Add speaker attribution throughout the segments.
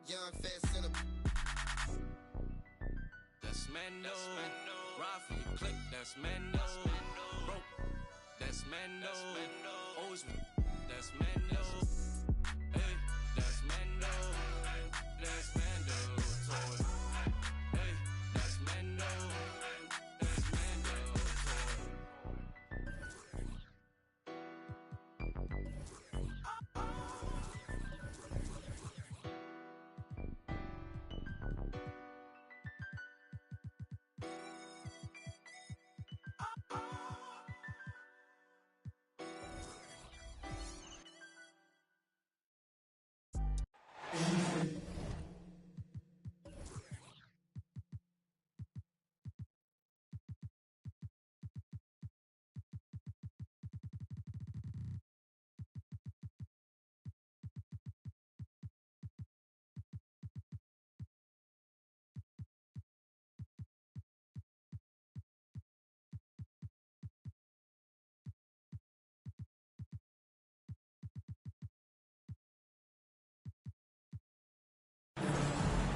Speaker 1: Young fat center.
Speaker 2: That's Mando. Ride for your click, that's Mando. Broke, that's Mando. Always with, that's Mando. Hey, that's Mando. That's Mando. Toy. Hey, that's Mando. That's Mando.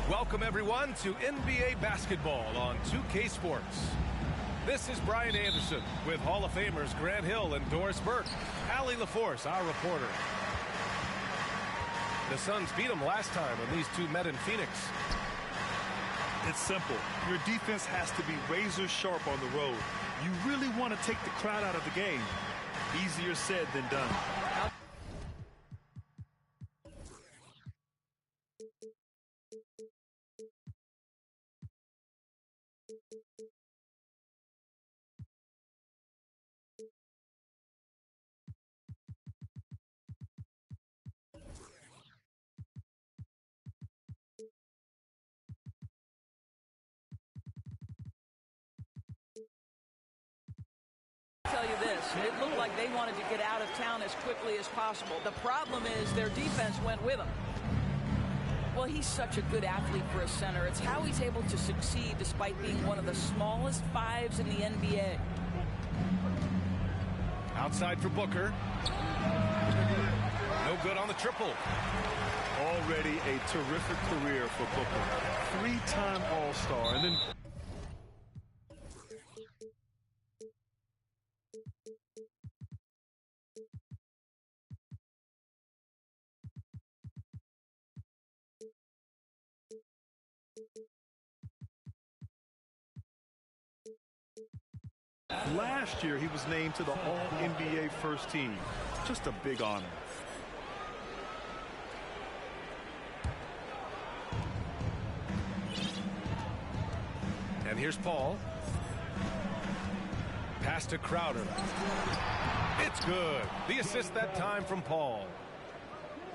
Speaker 3: Welcome everyone to NBA basketball on 2K Sports. This is Brian Anderson with Hall of Famers Grant Hill and Doris Burke. Allie LaForce, our reporter. The Suns beat them last time when these two met in Phoenix.
Speaker 4: It's simple. Your defense has to be razor sharp on the road. You really want to take the crowd out of the game. Easier said than done.
Speaker 5: Tell you this, it looked like they wanted to get out of town as quickly as possible. The problem is their defense went with them. Well, he's such a good athlete for a center. It's how he's able to succeed despite being one of the smallest fives in the NBA.
Speaker 3: Outside for Booker. No good on the triple.
Speaker 4: Already a terrific career for Booker. Three-time All-Star, and then last year, he was named to the All-NBA first team. Just a big honor.
Speaker 3: And here's Paul. Pass to Crowder. It's good. The assist that time from Paul.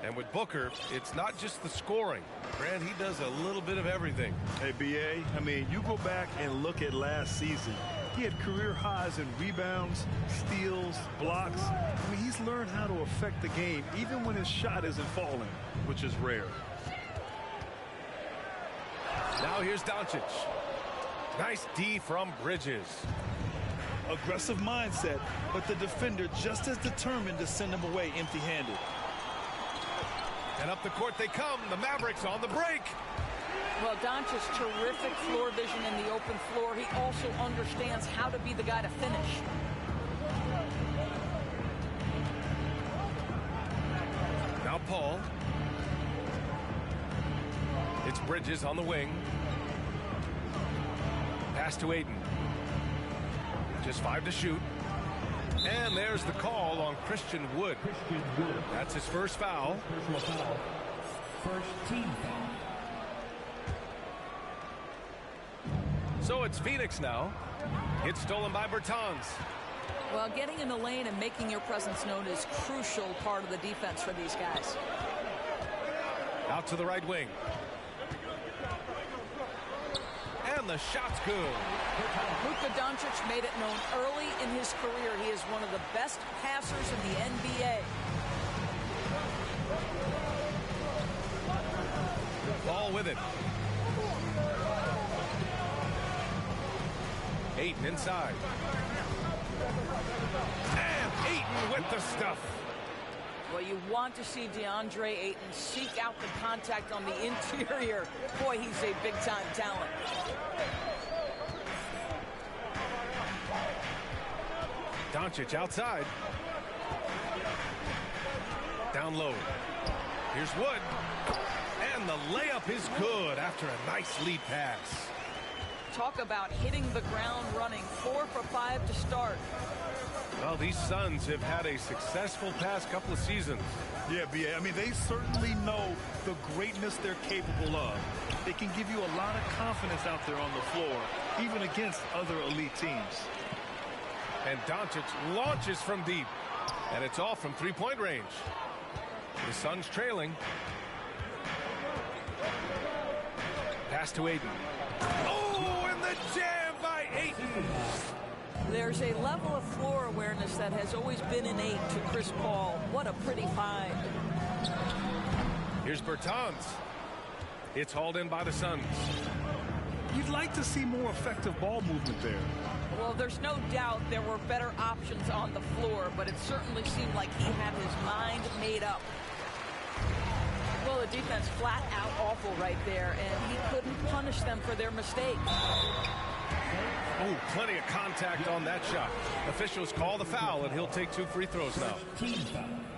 Speaker 3: And with Booker, it's not just the scoring. Grant, he does a little bit of everything.
Speaker 4: Hey, B.A., I mean, you go back and look at last season. He had career highs in rebounds, steals, blocks. I mean, he's learned how to affect the game even when his shot isn't falling, which is rare.
Speaker 3: Now here's Doncic. Nice D from Bridges.
Speaker 4: Aggressive mindset, but the defender just as determined to send him away empty-handed.
Speaker 3: And up the court they come. The Mavericks on the break.
Speaker 5: Well, Doncic's terrific floor vision in the open floor. He also understands how to be the guy to finish.
Speaker 3: Now Paul. It's Bridges on the wing. Pass to Ayton. Just 5 to shoot. And there's the call on Christian Wood. That's his first foul.
Speaker 6: First team foul.
Speaker 3: So it's Phoenix now. It's stolen by Bertans.
Speaker 5: Well, getting in the lane and making your presence known is a crucial part of the defense for these guys.
Speaker 3: Out to the right wing. And the shot's good.
Speaker 5: Luka Doncic made it known early in his career he is one of the best passers in the NBA.
Speaker 3: Ball with it. Ayton inside. And Ayton with the stuff.
Speaker 5: Well, you want to see DeAndre Ayton seek out the contact on the interior. Boy, he's a big-time talent.
Speaker 3: Doncic outside. Down low. Here's Wood. And the layup is good after a nice lead pass.
Speaker 5: Talk about hitting the ground running. 4 for 5 to start.
Speaker 3: Well, these Suns have had a successful past couple of seasons.
Speaker 4: Yeah, B.A. I mean, they certainly know the greatness they're capable of. They can give you a lot of confidence out there on the floor, even against other elite teams.
Speaker 3: And Doncic launches from deep. And it's all from three-point range. The Suns trailing. Pass to Ayton. Oh, and the jam by Ayton.
Speaker 5: There's a level of floor awareness that has always been innate to Chris Paul. What a pretty find.
Speaker 3: Here's Bertans. It's hauled in by the Suns.
Speaker 4: You'd like to see more effective ball movement there.
Speaker 5: Well, there's no doubt there were better options on the floor, but it certainly seemed like he had his mind made up. Well, the defense flat out awful right there, and he couldn't punish them for their mistakes.
Speaker 3: Oh, plenty of contact on that shot. Officials call the foul, and he'll take 2 free throws now.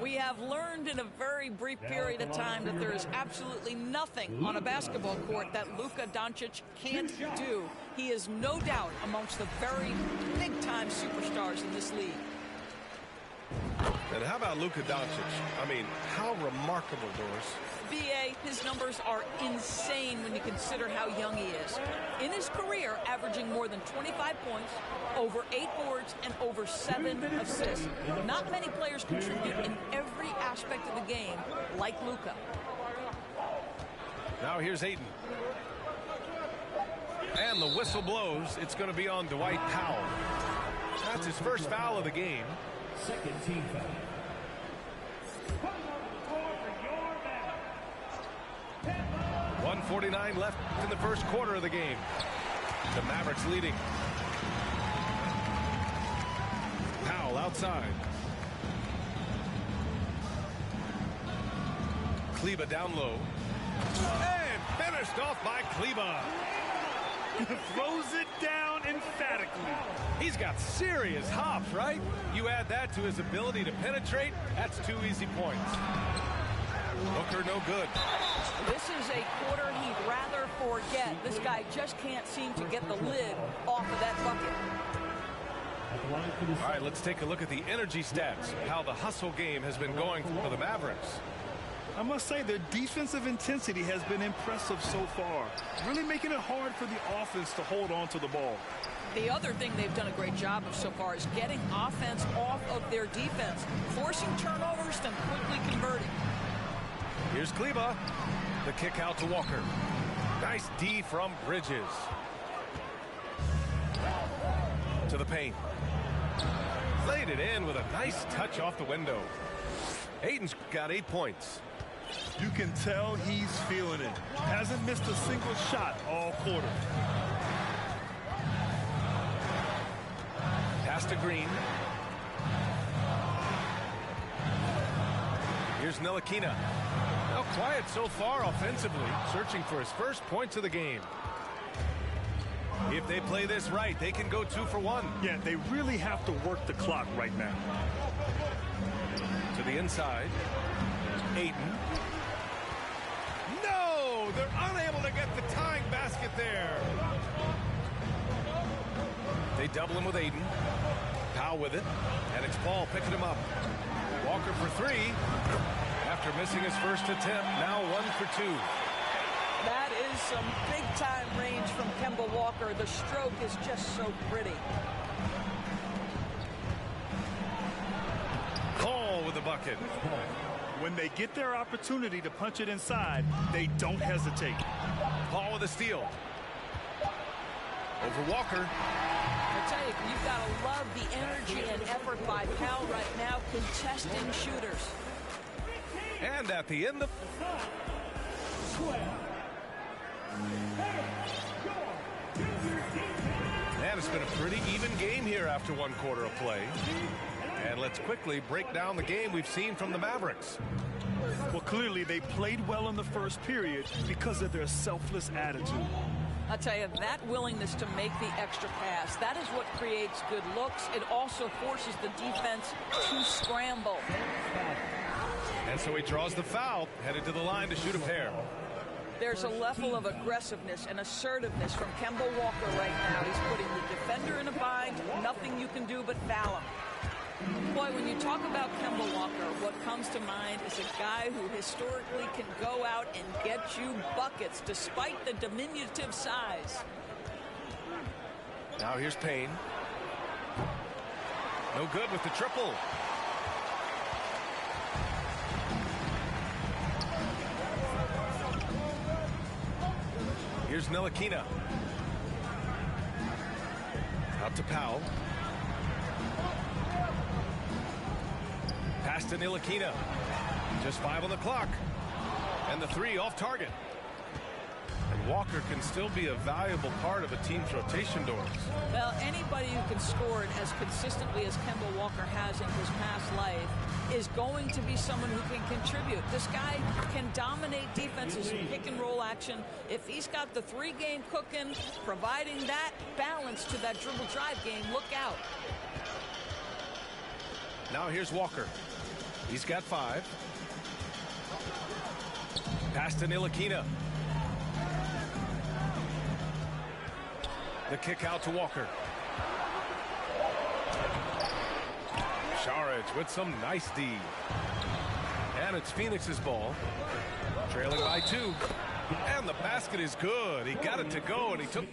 Speaker 5: We have learned in a very brief period of time that there is absolutely nothing on a basketball court that Luka Doncic can't do. He is no doubt amongst the very big-time superstars in this league.
Speaker 3: And how about Luka Doncic? I mean, how remarkable, Doris.
Speaker 5: B.A., his numbers are insane when you consider how young he is. In his career, averaging more than 25 points, over 8 boards, and over 7 assists. Not many players contribute in every aspect of the game like Luka.
Speaker 3: Now here's Ayton. And the whistle blows. It's going to be on Dwight Powell. That's his first foul of the game.
Speaker 6: Second team foul.
Speaker 3: 1:49 left in the first quarter of the game. The Mavericks leading. Powell outside. Kleba down low. And finished off by Kleba.
Speaker 4: Throws it down emphatically.
Speaker 3: He's got serious hops, right? You add that to his ability to penetrate, that's 2 easy points. Booker no good.
Speaker 5: This is a quarter he'd rather forget. This guy just can't seem to get the lid off of that bucket.
Speaker 3: All right, let's take a look at the energy stats, how the hustle game has been going for the Mavericks.
Speaker 4: I must say their defensive intensity has been impressive so far, really making it hard for the offense to hold on to the ball.
Speaker 5: The other thing they've done a great job of so far is getting offense off of their defense, forcing turnovers, then quickly converting.
Speaker 3: Here's Kleba. The kick out to Walker. Nice D from Bridges. To the paint. Laid it in with a nice touch off the window. Ayton's got 8 points.
Speaker 4: You can tell he's feeling it. Hasn't missed a single shot all quarter.
Speaker 3: Pass to Green. Here's Ntilikina. Now quiet so far offensively, searching for his first points of the game. If they play this right, they can go 2 for 1.
Speaker 4: Yeah, they really have to work the clock right now.
Speaker 3: To the inside. Ayton. No! They're unable to get the tying basket there. They double him with Ayton. Powell with it. And it's Paul picking him up. Walker for 3. After missing his first attempt, now 1 for 2.
Speaker 5: That is some big-time range from Kemba Walker. The stroke is just so pretty.
Speaker 3: Paul with the bucket.
Speaker 4: When they get their opportunity to punch it inside, they don't hesitate.
Speaker 3: Paul with a steal. Over Walker.
Speaker 5: I tell you, you've got to love the energy and effort by Powell right now, contesting shooters.
Speaker 3: And at the end of... And it's been a pretty even game here after 1 quarter of play. And let's quickly break down the game we've seen from the Mavericks.
Speaker 4: Well, clearly they played well in the first period because of their selfless attitude.
Speaker 5: I'll tell you, that willingness to make the extra pass, that is what creates good looks. It also forces the defense to scramble.
Speaker 3: And so he draws the foul, headed to the line to shoot a pair.
Speaker 5: There's a level of aggressiveness and assertiveness from Kemba Walker right now. He's putting the defender in a bind. Nothing you can do but foul him. Boy, when you talk about Kemba Walker, what comes to mind is a guy who historically can go out and get you buckets despite the diminutive size.
Speaker 3: Now here's Payne. No good with the triple. Here's Ntilikina. Out to Powell. Pass to Ntilikina. Just 5 on the clock. And the 3 off target. And Walker can still be a valuable part of a team's rotation doors.
Speaker 5: Well, anybody who can score it as consistently as Kemba Walker has in his past life is going to be someone who can contribute. This guy can dominate defenses in pick and roll action. If he's got the 3-game cooking, providing that balance to that dribble drive game, look out.
Speaker 3: Now here's Walker. He's got 5. Pass to Ntilikina. The kick out to Walker. Saric with some nice D. And it's Phoenix's ball. Trailing by 2. And the basket is good. He got it to go, and he took...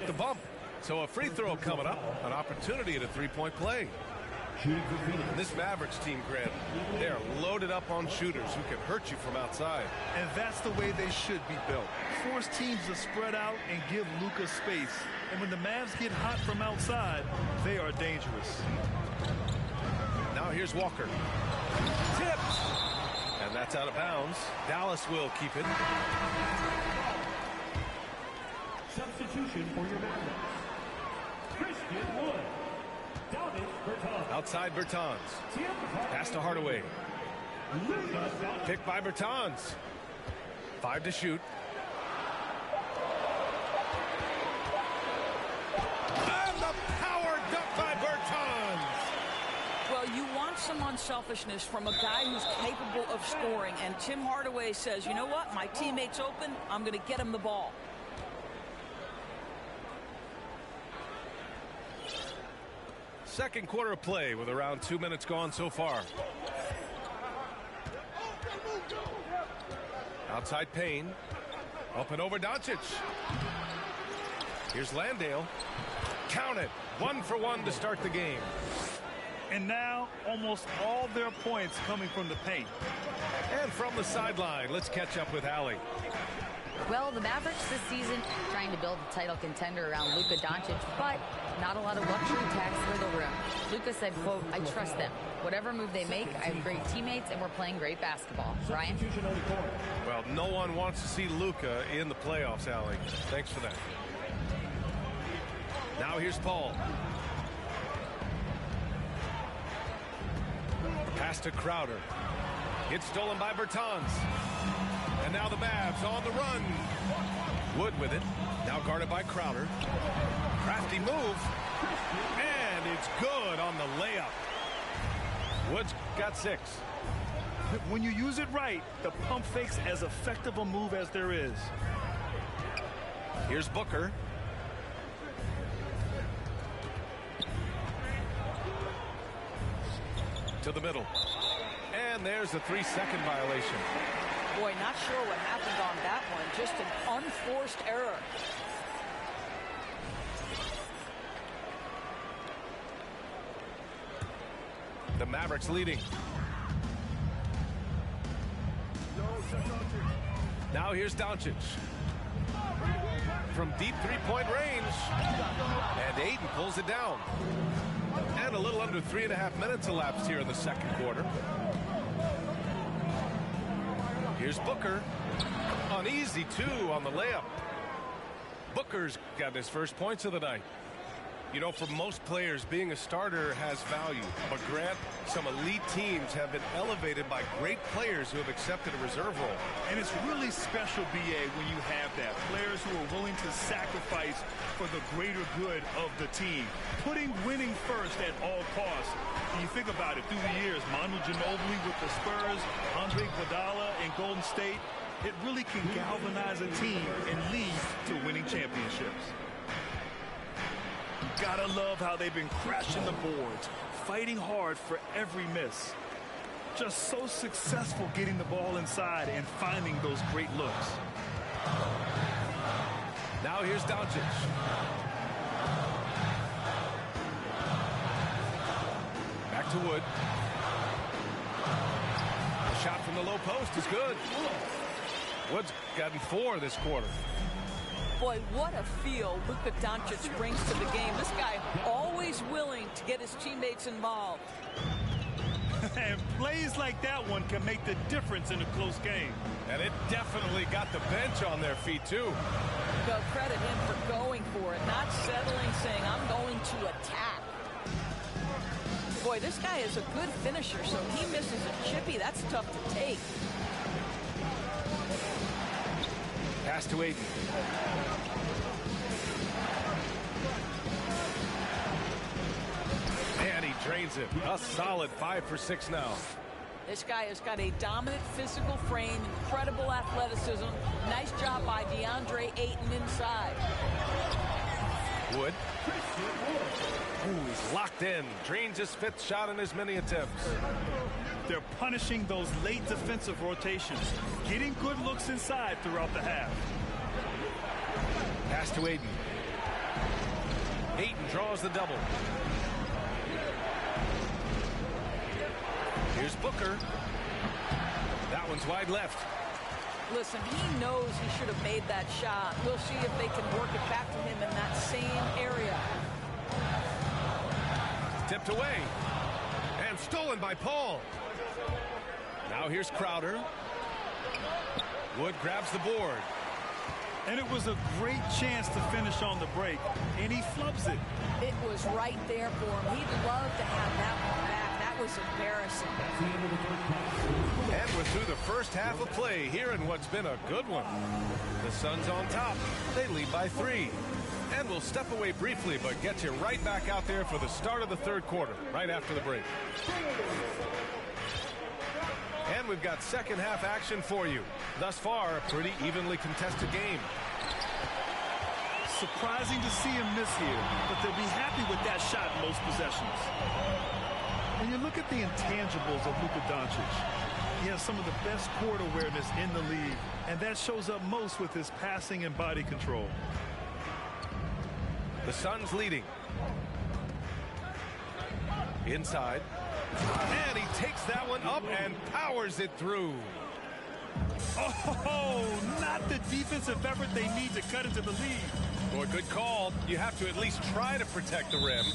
Speaker 3: the bump. So a free throw coming up, an opportunity at a 3-point play. This Mavericks team, Grant, they're loaded up on shooters who can hurt you from outside.
Speaker 4: And that's the way they should be built. Force teams to spread out and give Luka space. And when the Mavs get hot from outside, they are dangerous.
Speaker 3: Now here's Walker. Tipped! And that's out of bounds. Dallas will keep it.
Speaker 6: Substitution for your Mavericks. Christian Wood. Bertans.
Speaker 3: Outside Bertans. Pass to Hardaway. Picked by Bertans. 5 to shoot. And the power dunk by Bertans.
Speaker 5: Well, you want some unselfishness from a guy who's capable of scoring. And Tim Hardaway says, you know what? My teammate's open. I'm going to get him the ball.
Speaker 3: Second quarter of play with around 2 minutes gone so far. Outside Payne. Up and over Doncic. Here's Landale. Count it. 1 for 1 to start the game.
Speaker 4: And now almost all their points coming from the paint.
Speaker 3: And from the sideline, let's catch up with Allie.
Speaker 1: Well, the Mavericks this season trying to build a title contender around Luka Doncic, but not a lot of luxury tax for the room. Luka said, quote, I trust them. Whatever move they make, I have great teammates, and we're playing great basketball. Ryan?
Speaker 3: Well, no one wants to see Luka in the playoffs, Allie. Thanks for that. Now here's Paul. Pass to Crowder. It's stolen by Bertans. And now the Mavs on the run. Wood with it. Now guarded by Crowder. Crafty move. And it's good on the layup. Wood's got 6.
Speaker 4: When you use it right, the pump fake's as effective a move as there is.
Speaker 3: Here's Booker. To the middle. And there's a 3-second violation.
Speaker 5: Boy, not sure what happened on that one. Just an unforced error.
Speaker 3: The Mavericks leading. Now here's Doncic. From deep three-point range. And Ayton pulls it down. And a little under 3.5 minutes elapsed here in the second quarter. Here's Booker. An easy 2 on the layup. Booker's got his first points of the night. You know, for most players, being a starter has value. But Grant, some elite teams have been elevated by great players who have accepted a reserve role.
Speaker 4: And it's really special, BA, when you have that. Players who are willing to sacrifice for the greater good of the team. Putting winning first at all costs. When you think about it, through the years, Manu Ginobili with the Spurs, Andre Iguodala in Golden State, it really can galvanize a team and lead to winning championships. Gotta love how they've been crashing the boards, fighting hard for every miss. Just so successful getting the ball inside and finding those great looks.
Speaker 3: Now here's Doncic. Back to Wood. The shot from the low post is good. Wood's gotten 4 this quarter.
Speaker 5: Boy, what a feel Luka Doncic brings to the game. This guy always willing to get his teammates involved.
Speaker 4: And plays like that one can make the difference in a close game.
Speaker 3: And it definitely got the bench on their feet, too.
Speaker 5: Go credit him for going for it, not settling, saying, I'm going to attack. Boy, this guy is a good finisher, so he misses a chippy. That's tough to take.
Speaker 3: Pass to Ayton. And he drains it. A solid 5 for 6 now.
Speaker 5: This guy has got a dominant physical frame, incredible athleticism. Nice job by DeAndre Ayton inside.
Speaker 3: Wood. Ooh, he's locked in. Drains his 5th shot in as many attempts.
Speaker 4: They're punishing those late defensive rotations, getting good looks inside throughout the half.
Speaker 3: Pass to Ayton. Ayton draws the double. Here's Booker. That one's wide left.
Speaker 5: Listen, he knows he should have made that shot. We'll see if they can work it back to him in that same area.
Speaker 3: Tipped away. And stolen by Paul. Now here's Crowder. Wood grabs the board.
Speaker 4: And it was a great chance to finish on the break, and he flubs it.
Speaker 5: It was right there for him. He'd love to have that one back. That was embarrassing.
Speaker 3: And we're through the first half of play here in what's been a good one. The Suns on top. They lead by 3. And we'll step away briefly, but get you right back out there for the start of the third quarter, right after the break. And we've got second half action for you. Thus far, a pretty evenly contested game.
Speaker 4: Surprising to see him miss here, but they'll be happy with that shot in most possessions. When you look at the intangibles of Luka Doncic, he has some of the best court awareness in the league, and that shows up most with his passing and body control.
Speaker 3: The Suns leading. Inside. And he takes that one up and powers it through.
Speaker 4: Oh, not the defensive effort they need to cut into the lead.
Speaker 3: Boy, good call. You have to at least try to protect the rim.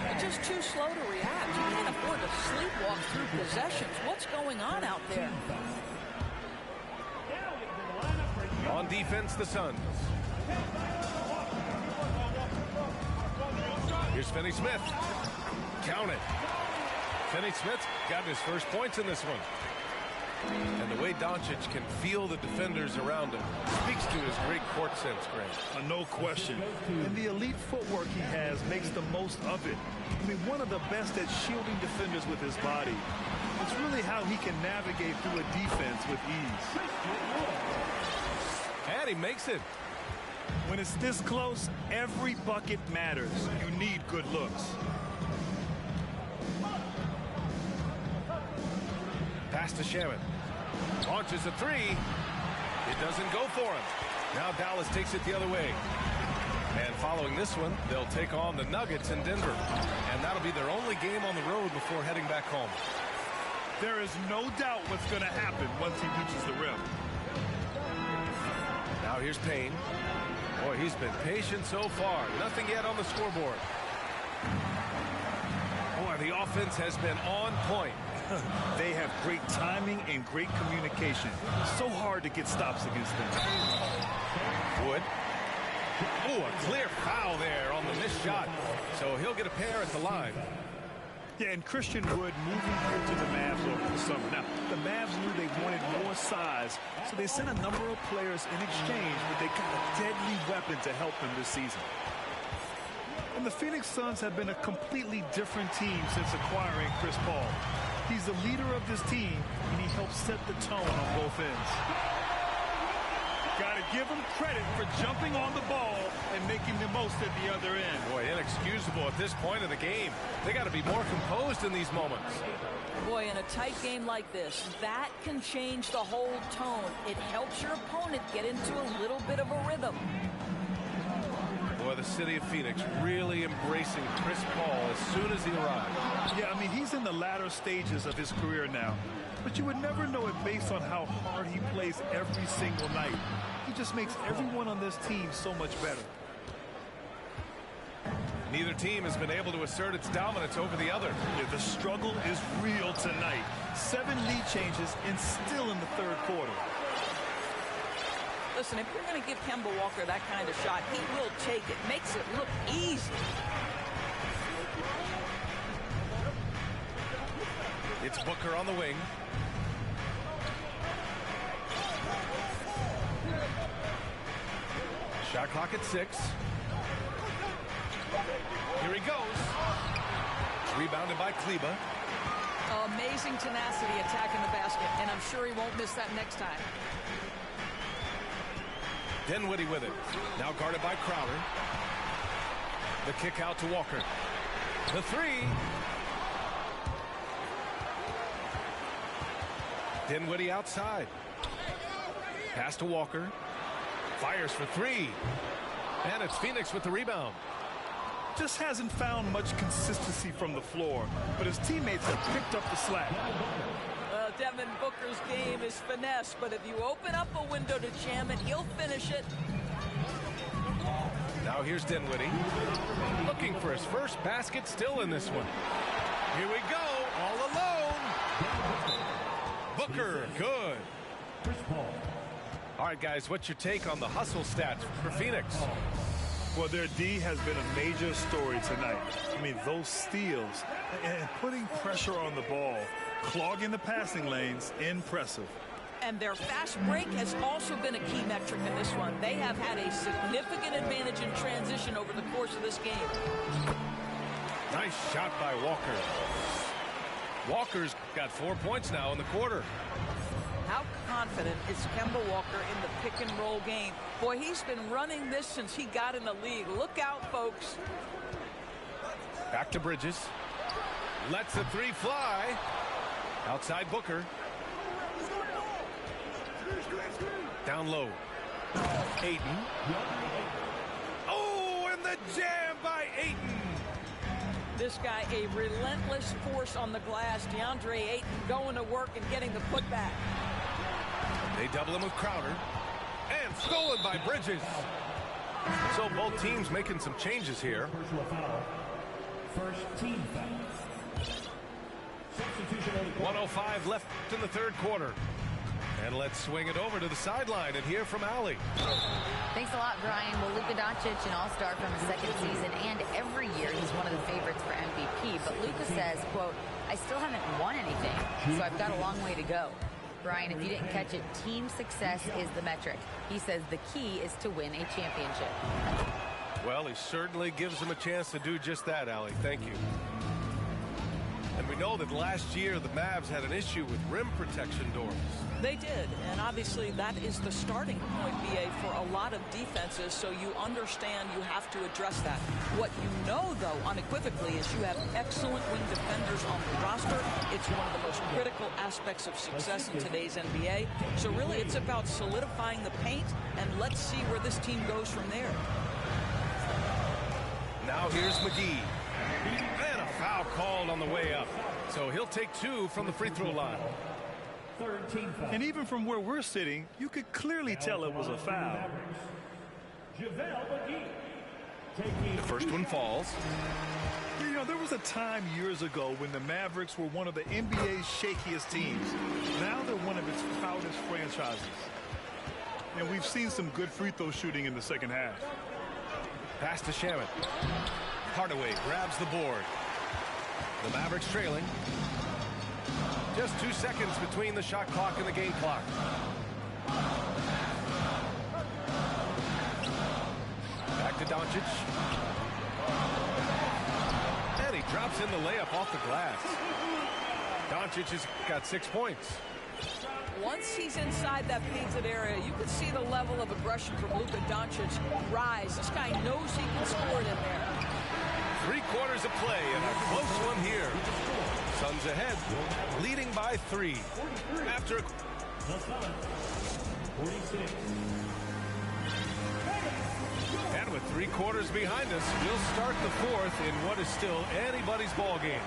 Speaker 5: They're just too slow to react. You can't afford to sleepwalk through possessions. What's going on out there?
Speaker 3: On defense, the Suns. Here's Finney-Smith. Count it. Finney-Smith's got his first points in this one. And the way Doncic can feel the defenders around him speaks to his great court sense, Grant.
Speaker 4: No question. And the elite footwork he has makes the most of it. I mean, one of the best at shielding defenders with his body. It's really how he can navigate through a defense with ease.
Speaker 3: And he makes it.
Speaker 4: When it's this close, every bucket matters. You need good looks.
Speaker 3: Pass to Shaman. Launches a three. It doesn't go for him. Now Dallas takes it the other way. And following this one, they'll take on the Nuggets in Denver. And that'll be their only game on the road before heading back home.
Speaker 4: There is no doubt what's going to happen once he reaches the rim.
Speaker 3: Now here's Payne. Boy, he's been patient so far. Nothing yet on the scoreboard. Boy, the offense has been on point.
Speaker 4: They have great timing and great communication. So hard to get stops against them.
Speaker 3: Wood. Oh, a clear foul there on the missed shot. So he'll get a pair at the line.
Speaker 4: Yeah, and Christian Wood moving here to the Mavs over the summer. Now, the Mavs knew they wanted more size, so they sent a number of players in exchange, but they got a deadly weapon to help them this season. And the Phoenix Suns have been a completely different team since acquiring Chris Paul. He's the leader of this team, and he helps set the tone on both ends. Got to give him credit for jumping on the ball and making the most at the other end.
Speaker 3: Boy, inexcusable at this point of the game. They got to be more composed in these moments.
Speaker 5: Boy, in a tight game like this, that can change the whole tone. It helps your opponent get into a little bit of a rhythm.
Speaker 3: Boy, the city of Phoenix really embracing Chris Paul as soon as he arrived.
Speaker 4: Yeah, I mean, he's in the latter stages of his career now. But you would never know it based on how hard he plays every single night. He just makes everyone on this team so much better.
Speaker 3: Neither team has been able to assert its dominance over the other.
Speaker 4: Yeah, the struggle is real tonight. 7 lead changes and still in the third quarter.
Speaker 5: Listen, if you're going to give Kemba Walker that kind of shot, he will take it. Makes it look easy.
Speaker 3: It's Booker on the wing. Shot clock at 6. Here he goes. Rebounded by Kleba.
Speaker 5: Amazing tenacity attacking the basket, and I'm sure he won't miss that next time.
Speaker 3: Dinwiddie with it. Now guarded by Crowder. The kick out to Walker. The three. Dinwiddie outside. Pass to Walker. Fires for three. And it's Phoenix with the rebound.
Speaker 4: Just hasn't found much consistency from the floor, but his teammates have picked up the slack.
Speaker 5: Devin Booker's game is finesse, but if you open up a window to jam it, he'll finish it.
Speaker 3: Now here's Dinwiddie. Looking for his first basket, still in this one. Here we go, all alone. Booker, good. All right, guys, what's your take on the hustle stats for Phoenix?
Speaker 4: Well, their D has been a major story tonight. I mean, those steals and putting pressure on the ball, clogging the passing lanes, impressive.
Speaker 5: And their fast break has also been a key metric in this one. They have had a significant advantage in transition over the course of this game.
Speaker 3: Nice shot by Walker. Walker's got 4 points now in the quarter.
Speaker 5: How confident is Kemba Walker in the pick and roll game? Boy, he's been running this since he got in the league. Look out, folks.
Speaker 3: Back to Bridges. Lets the three fly. Outside Booker. Down low. Ayton. Oh, and the jam by Ayton.
Speaker 5: This guy, a relentless force on the glass. DeAndre Ayton going to work and getting the putback.
Speaker 3: They double him with Crowder. And stolen by Bridges. So both teams making some changes here.
Speaker 6: First team foul.
Speaker 3: 1:05 left in the third quarter. And let's swing it over to the sideline and hear from Allie.
Speaker 1: Thanks a lot, Brian. Well, Luka Doncic, an all-star from his second season, and every year he's one of the favorites for MVP. But Luka says, quote, I still haven't won anything, so I've got a long way to go. Brian, if you didn't catch it, team success is the metric. He says the key is to win a championship.
Speaker 3: Well, he certainly gives them a chance to do just that, Allie. Thank you. And we know that last year the Mavs had an issue with rim protection doors.
Speaker 5: They did, and obviously that is the starting point, BA, for a lot of defenses, so you understand you have to address that. What you know, though, unequivocally, is you have excellent wing defenders on the roster. It's one of the most critical aspects of success in today's NBA. So really, it's about solidifying the paint, and let's see where this team goes from there.
Speaker 3: Now here's McGee. And a foul called on the way up. So he'll take 2 from the free throw line.
Speaker 6: Third team foul.
Speaker 4: And even from where we're sitting, you could clearly tell it was a foul.
Speaker 3: The first one falls.
Speaker 4: You know, there was a time years ago when the Mavericks were one of the NBA's shakiest teams. Now they're one of its proudest franchises. And we've seen some good free throw shooting in the second half.
Speaker 3: Pass to Shaman. Hardaway grabs the board. The Mavericks trailing. Just 2 seconds between the shot clock and the game clock. Back to Doncic. And he drops in the layup off the glass. Doncic has got 6 points.
Speaker 5: Once he's inside that painted area, you can see the level of aggression from Luka Doncic rise. This guy knows he can score it in there.
Speaker 3: 3 quarters of play and a close one here. Suns ahead, leading by 3. After and with 3 quarters behind us, we'll start the 4th in what is still anybody's ball game.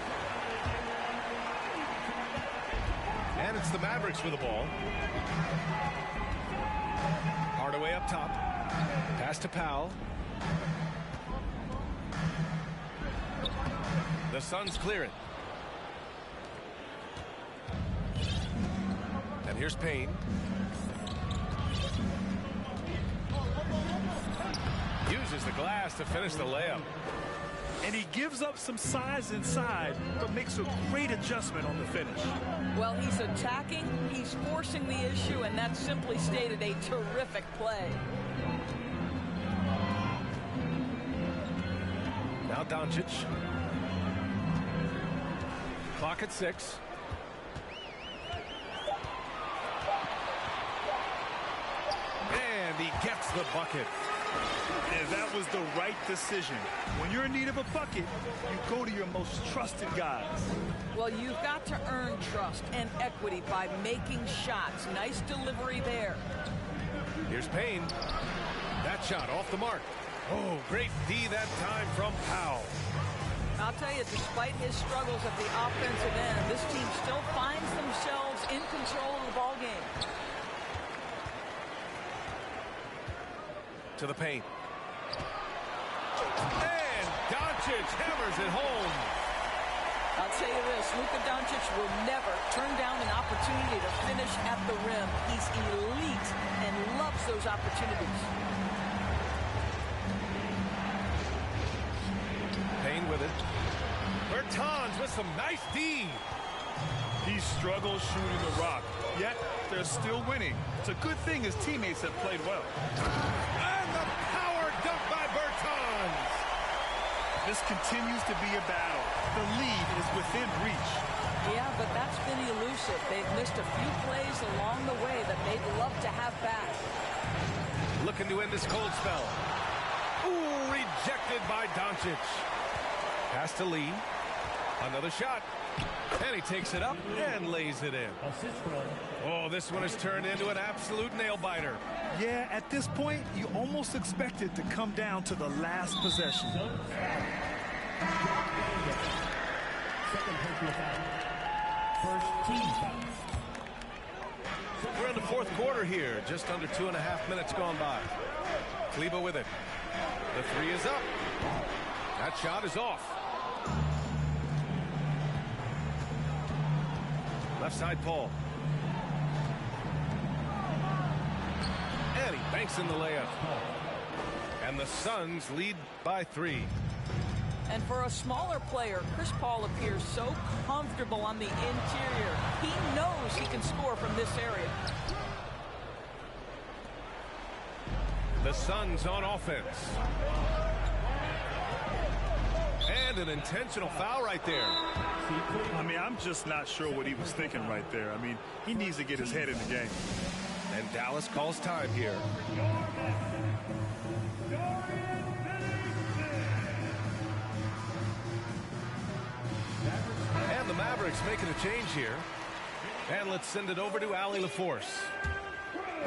Speaker 3: And it's the Mavericks with the ball. Hardaway up top. Pass to Powell. The Suns clear it. And here's Payne. Uses the glass to finish the layup.
Speaker 4: And he gives up some size inside, but makes a great adjustment on the finish.
Speaker 5: Well, he's attacking, he's forcing the issue, and that simply stated a terrific play.
Speaker 3: Now Doncic. Clock at 6. And he gets the bucket.
Speaker 4: And that was the right decision. When you're in need of a bucket, you go to your most trusted guys.
Speaker 5: Well, you've got to earn trust and equity by making shots. Nice delivery there.
Speaker 3: Here's Payne. That shot off the mark. Oh, great D that time from Powell.
Speaker 5: I'll tell you, despite his struggles at the offensive end, this team still finds themselves in control of the ball game.
Speaker 3: To the paint. And Doncic hammers it home.
Speaker 5: I'll tell you this, Luka Doncic will never turn down an opportunity to finish at the rim. He's elite and loves those opportunities.
Speaker 3: Payne with it. Bertans with some nice D.
Speaker 4: He struggles shooting the rock, yet they're still winning. It's a good thing his teammates have played well.
Speaker 3: And the power dunk by Bertans.
Speaker 4: This continues to be a battle. The lead is within reach.
Speaker 5: Yeah, but that's been elusive. They've missed a few plays along the way that they'd love to have back.
Speaker 3: Looking to end this cold spell. Ooh, rejected by Doncic. Pass to Lee. Another shot. And he takes it up and lays it in. Oh, this one has turned into an absolute nail-biter.
Speaker 4: Yeah, at this point, you almost expect it to come down to the last possession.
Speaker 6: First team foul.
Speaker 3: We're in the 4th quarter here. Just under 2.5 minutes gone by. Kleber with it. The 3 is up. That shot is off. Left side Paul. And he banks in the layup. And the Suns lead by 3.
Speaker 5: And for a smaller player, Chris Paul appears so comfortable on the interior. He knows he can score from this area.
Speaker 3: The Suns on offense. And an intentional foul right there.
Speaker 4: I mean, I'm just not sure what he was thinking right there. I mean, he needs to get his head in the game.
Speaker 3: And Dallas calls time here. And the Mavericks making a change here. And let's send it over to Allie LaForce.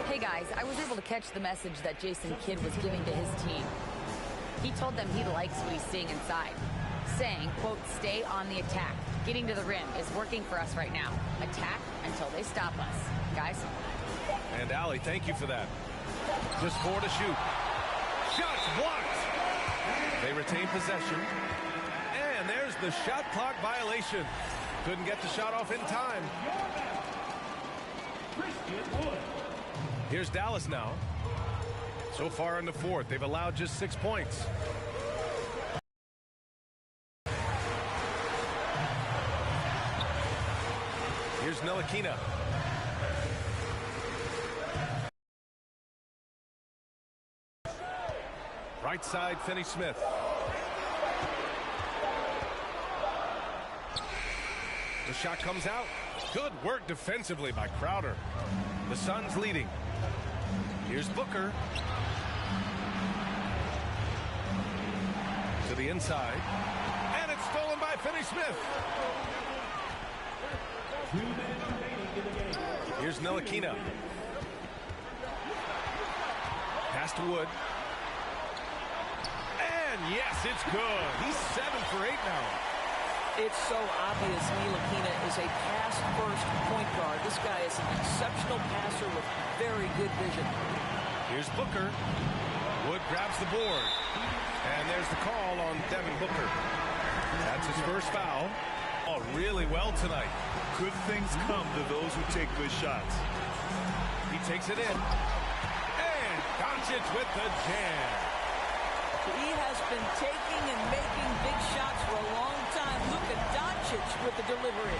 Speaker 1: Hey guys, I was able to catch the message that Jason Kidd was giving to his team. He told them he likes what he's seeing inside, saying, quote, stay on the attack. Getting to the rim is working for us right now. Attack until they stop us. Guys?
Speaker 3: And Allie, thank you for that. Just 4 to shoot. Shots blocked. They retain possession. And there's the shot clock violation. Couldn't get the shot off in time. Here's Dallas now. So far in the fourth, they've allowed just 6 points. Here's Ntilikina. Right side, Finney-Smith. The shot comes out. Good work defensively by Crowder. The Suns leading. Here's Booker. To the inside. And it's stolen by Finney-Smith. Here's Ntilikina. Pass to Wood. And yes, it's good. He's 7 for 8 now.
Speaker 5: It's so obvious Ntilikina is a pass-first point guard. This guy is an exceptional passer with very good vision.
Speaker 3: Here's Booker. Wood grabs the board. And there's the call on Devin Booker. That's his first foul. Oh, really well tonight.
Speaker 4: Good things come to those who take good shots.
Speaker 3: He takes it in. And Doncic with the jam.
Speaker 5: He has been taking and making big shots for a long time. Luka Doncic with the delivery.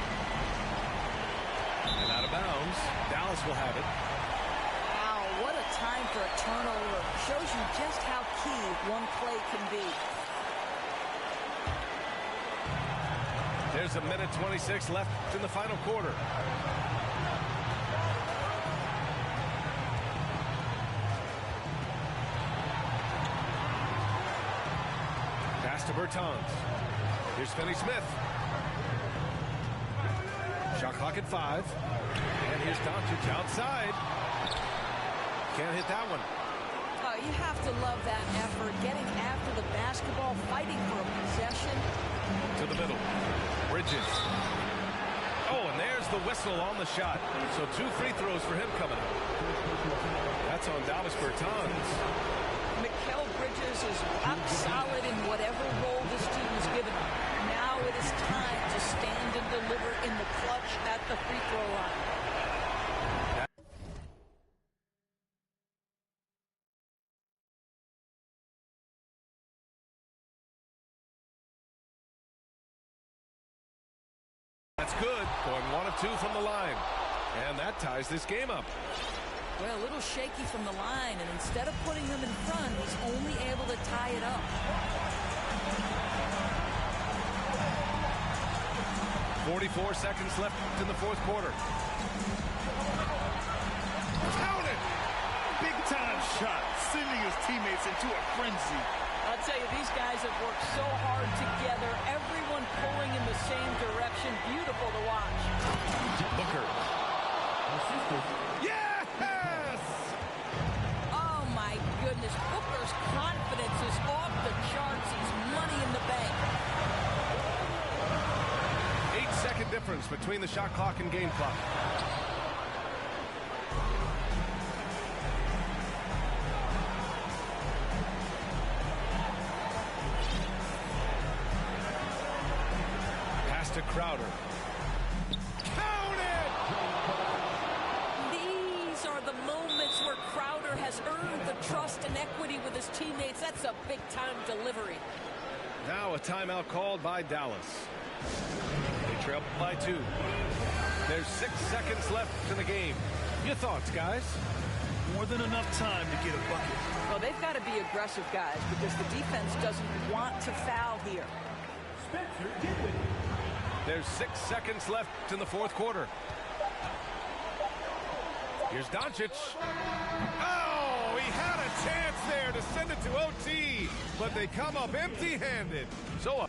Speaker 3: And out of bounds. Dallas will have it.
Speaker 5: Wow, what a time for a turnover. Shows you just how key one play can be.
Speaker 3: There's a minute 26 left in the final quarter. Pass to Bertans. Here's Finney-Smith. Shot clock at 5. And here's Doncic outside. Can't hit that one.
Speaker 5: You have to love that effort, getting after the basketball, fighting for a possession.
Speaker 3: To the middle. Bridges. Oh, and there's the whistle on the shot. So 2 free throws for him coming up. That's on Davis Bertans.
Speaker 5: Mikal Bridges is rock solid in whatever role this team is given. Now it is time to stand and deliver in the clutch at the free throw line.
Speaker 3: That's good. Going 1 of 2 from the line. And that ties this game up.
Speaker 5: Well, a little shaky from the line, and instead of putting them in front, he's only able to tie it up.
Speaker 3: 44 seconds left in the fourth quarter. Count it!
Speaker 4: Big time shot, sending his teammates into a frenzy.
Speaker 5: I'll tell you, these guys have worked so hard together, everyone pulling in the same direction. Beautiful to watch.
Speaker 3: Booker. Yes!
Speaker 5: Oh, my goodness. Booker's confidence is off the charts. He's money in the bank.
Speaker 3: 8-second difference between the shot clock and game clock. Pass to Crowder. Count it!
Speaker 5: These are the moments where Crowder has earned the trust and equity with his teammates. That's a big-time delivery.
Speaker 3: Now a timeout called by Dallas. They trail by 2. There's 6 seconds left in the game. Your thoughts, guys?
Speaker 4: More than enough time to get a bucket.
Speaker 5: Well, they've got to be aggressive, guys, because the defense doesn't want to foul here.
Speaker 6: Spencer Dinwiddie.
Speaker 3: There's 6 seconds left in the fourth quarter. Here's Doncic. Oh, he had a chance there to send it to OT, but they come up empty-handed. So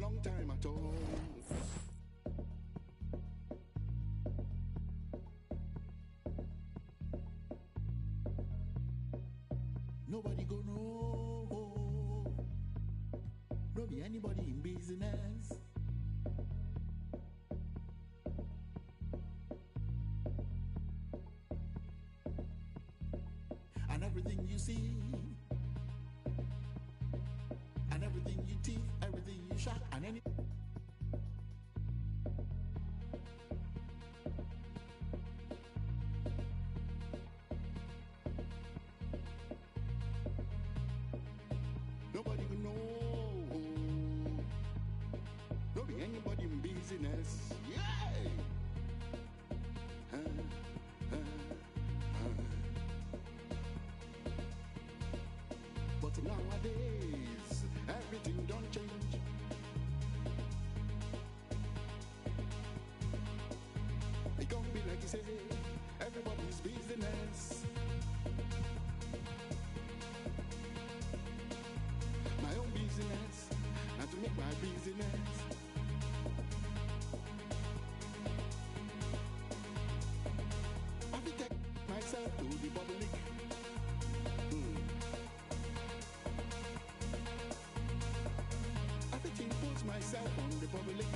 Speaker 7: long time at all. Nobody go know. No be anybody in business. And everything you see, and everything you teeth, everything you shot, and any. Nobody will know. No be anybody in business. Yeah. But nowadays, everything don't change. It can't be like you say, everybody's business. My own business, not to make my business. I have to take myself to the public. I have to impose myself on the public.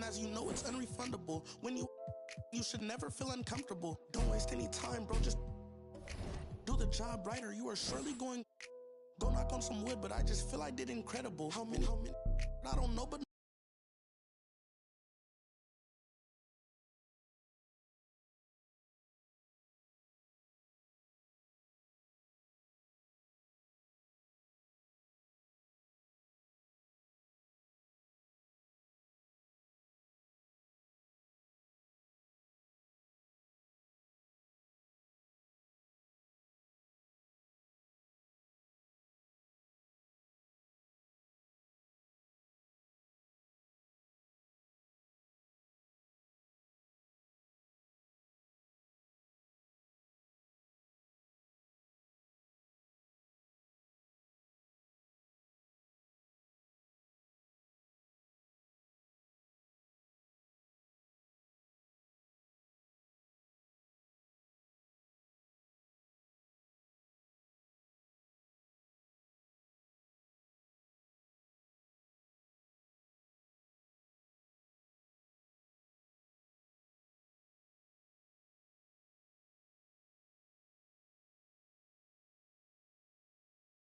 Speaker 8: as you know it's unrefundable. When you should never feel uncomfortable. Don't waste any time, bro, just do the job right or you are surely going. Go knock on some wood, but I just feel I did incredible. How many? I don't know, but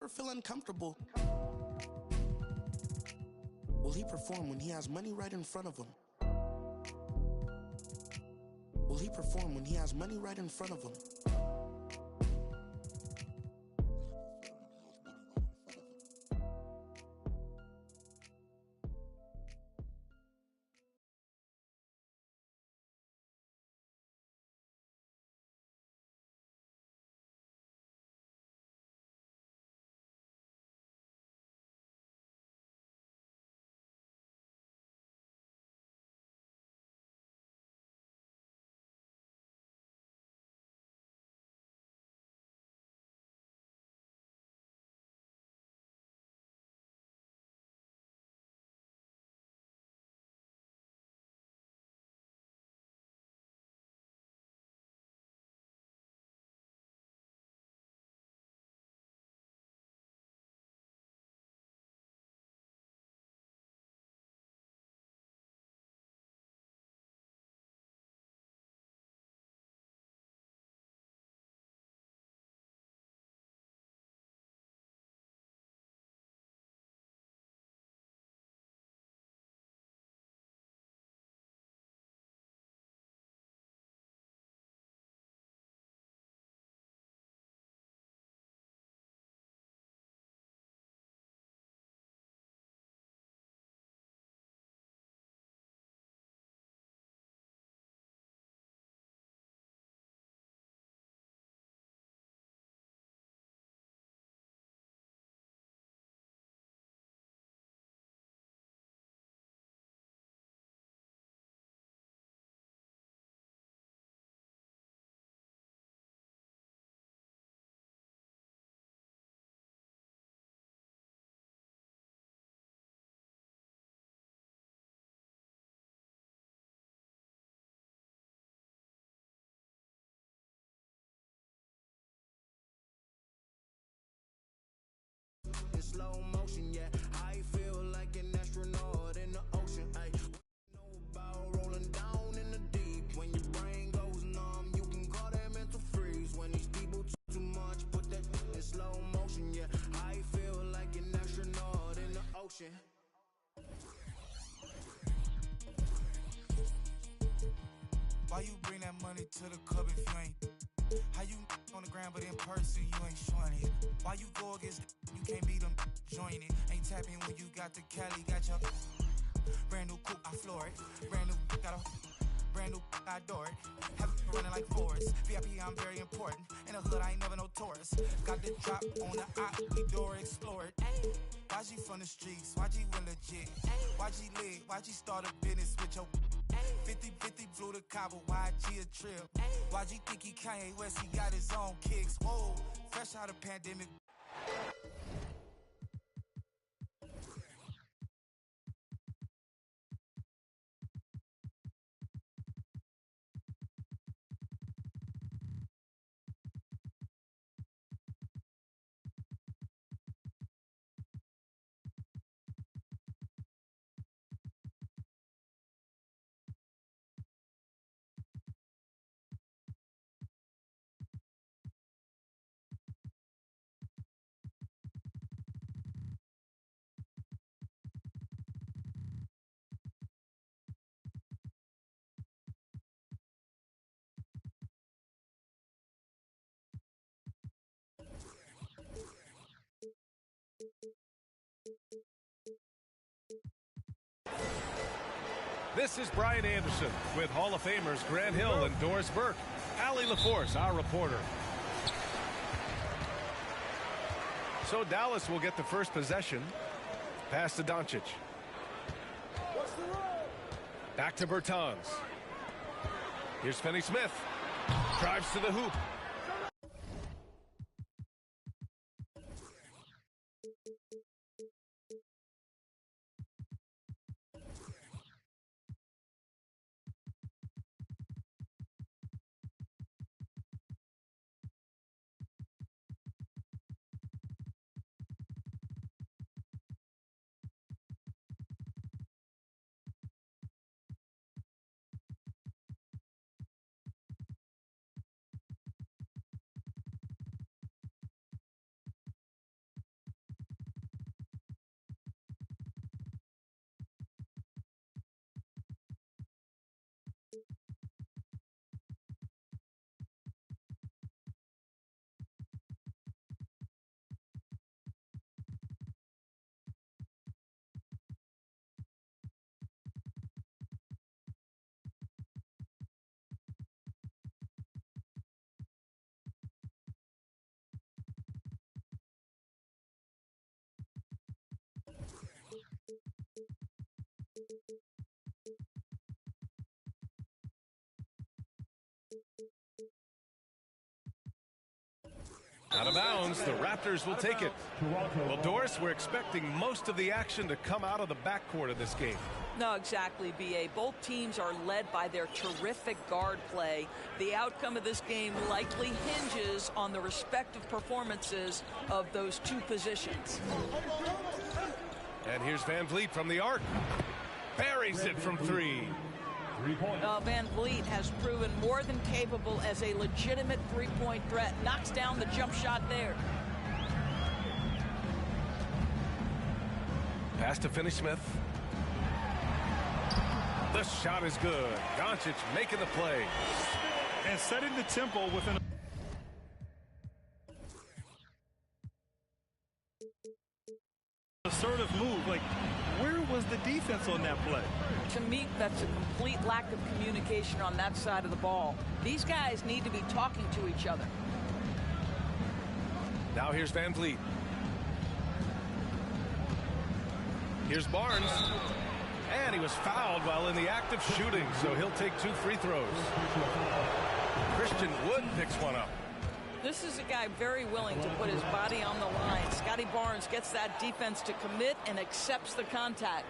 Speaker 8: feel uncomfortable. Will he perform when he has money right in front of him? Will he perform when he has money right in front of him?
Speaker 9: In slow motion, yeah, I feel like an astronaut in the ocean. Ay, know about rolling down in the deep. When your brain goes numb, you can call that mental freeze. When these people talk too much, put that in slow motion, yeah, I feel like an astronaut in the ocean.
Speaker 10: Why you bring that money to the club if you ain't? How you on the ground but in person you ain't showing it? Why you go against you can't beat them join it? Ain't tapping when you got the Cali, got your brand new coupe, I floor it. Brand new got a brand new I adore it. Have it running like Forrest. VIP I'm very important. In the hood I ain't never no tourist. Got the drop on the op, we door explore it. YG from the streets, YG went legit. YG lit, YG start a business with your 50-50 flew to Cabo, YG a trip. YG think he Kanye West, he got his own kicks. Whoa, fresh out of pandemic.
Speaker 3: This is Brian Anderson with Hall of Famers Grant Hill and Doris Burke. Allie LaForce, our reporter. So Dallas will get the first possession. Pass to Doncic. Back to Bertans. Here's Finney-Smith. Drives to the hoop. Out of bounds, the Raptors will take it. Well, Doris, we're expecting most of the action to come out of the backcourt of this game.
Speaker 5: No, exactly, B.A. Both teams are led by their terrific guard play. The outcome of this game likely hinges on the respective performances of those two positions.
Speaker 3: And here's Van Vliet from the arc. Buries it from three.
Speaker 5: Van Vliet has proven more than capable as a legitimate three-point threat. Knocks down the jump shot there.
Speaker 3: Pass to Finney-Smith. The shot is good. Doncic making the play.
Speaker 4: And setting the tempo with an assertive move. Like, where was the defense on that play?
Speaker 5: To me, that's a complete lack of communication on that side of the ball. These guys need to be talking to each other.
Speaker 3: Now here's Van Vliet. Here's Barnes. And he was fouled while in the act of shooting, so he'll take 2 free throws. Christian Wood picks one up.
Speaker 5: This is a guy very willing to put his body on the line. Scotty Barnes gets that defense to commit and accepts the contact.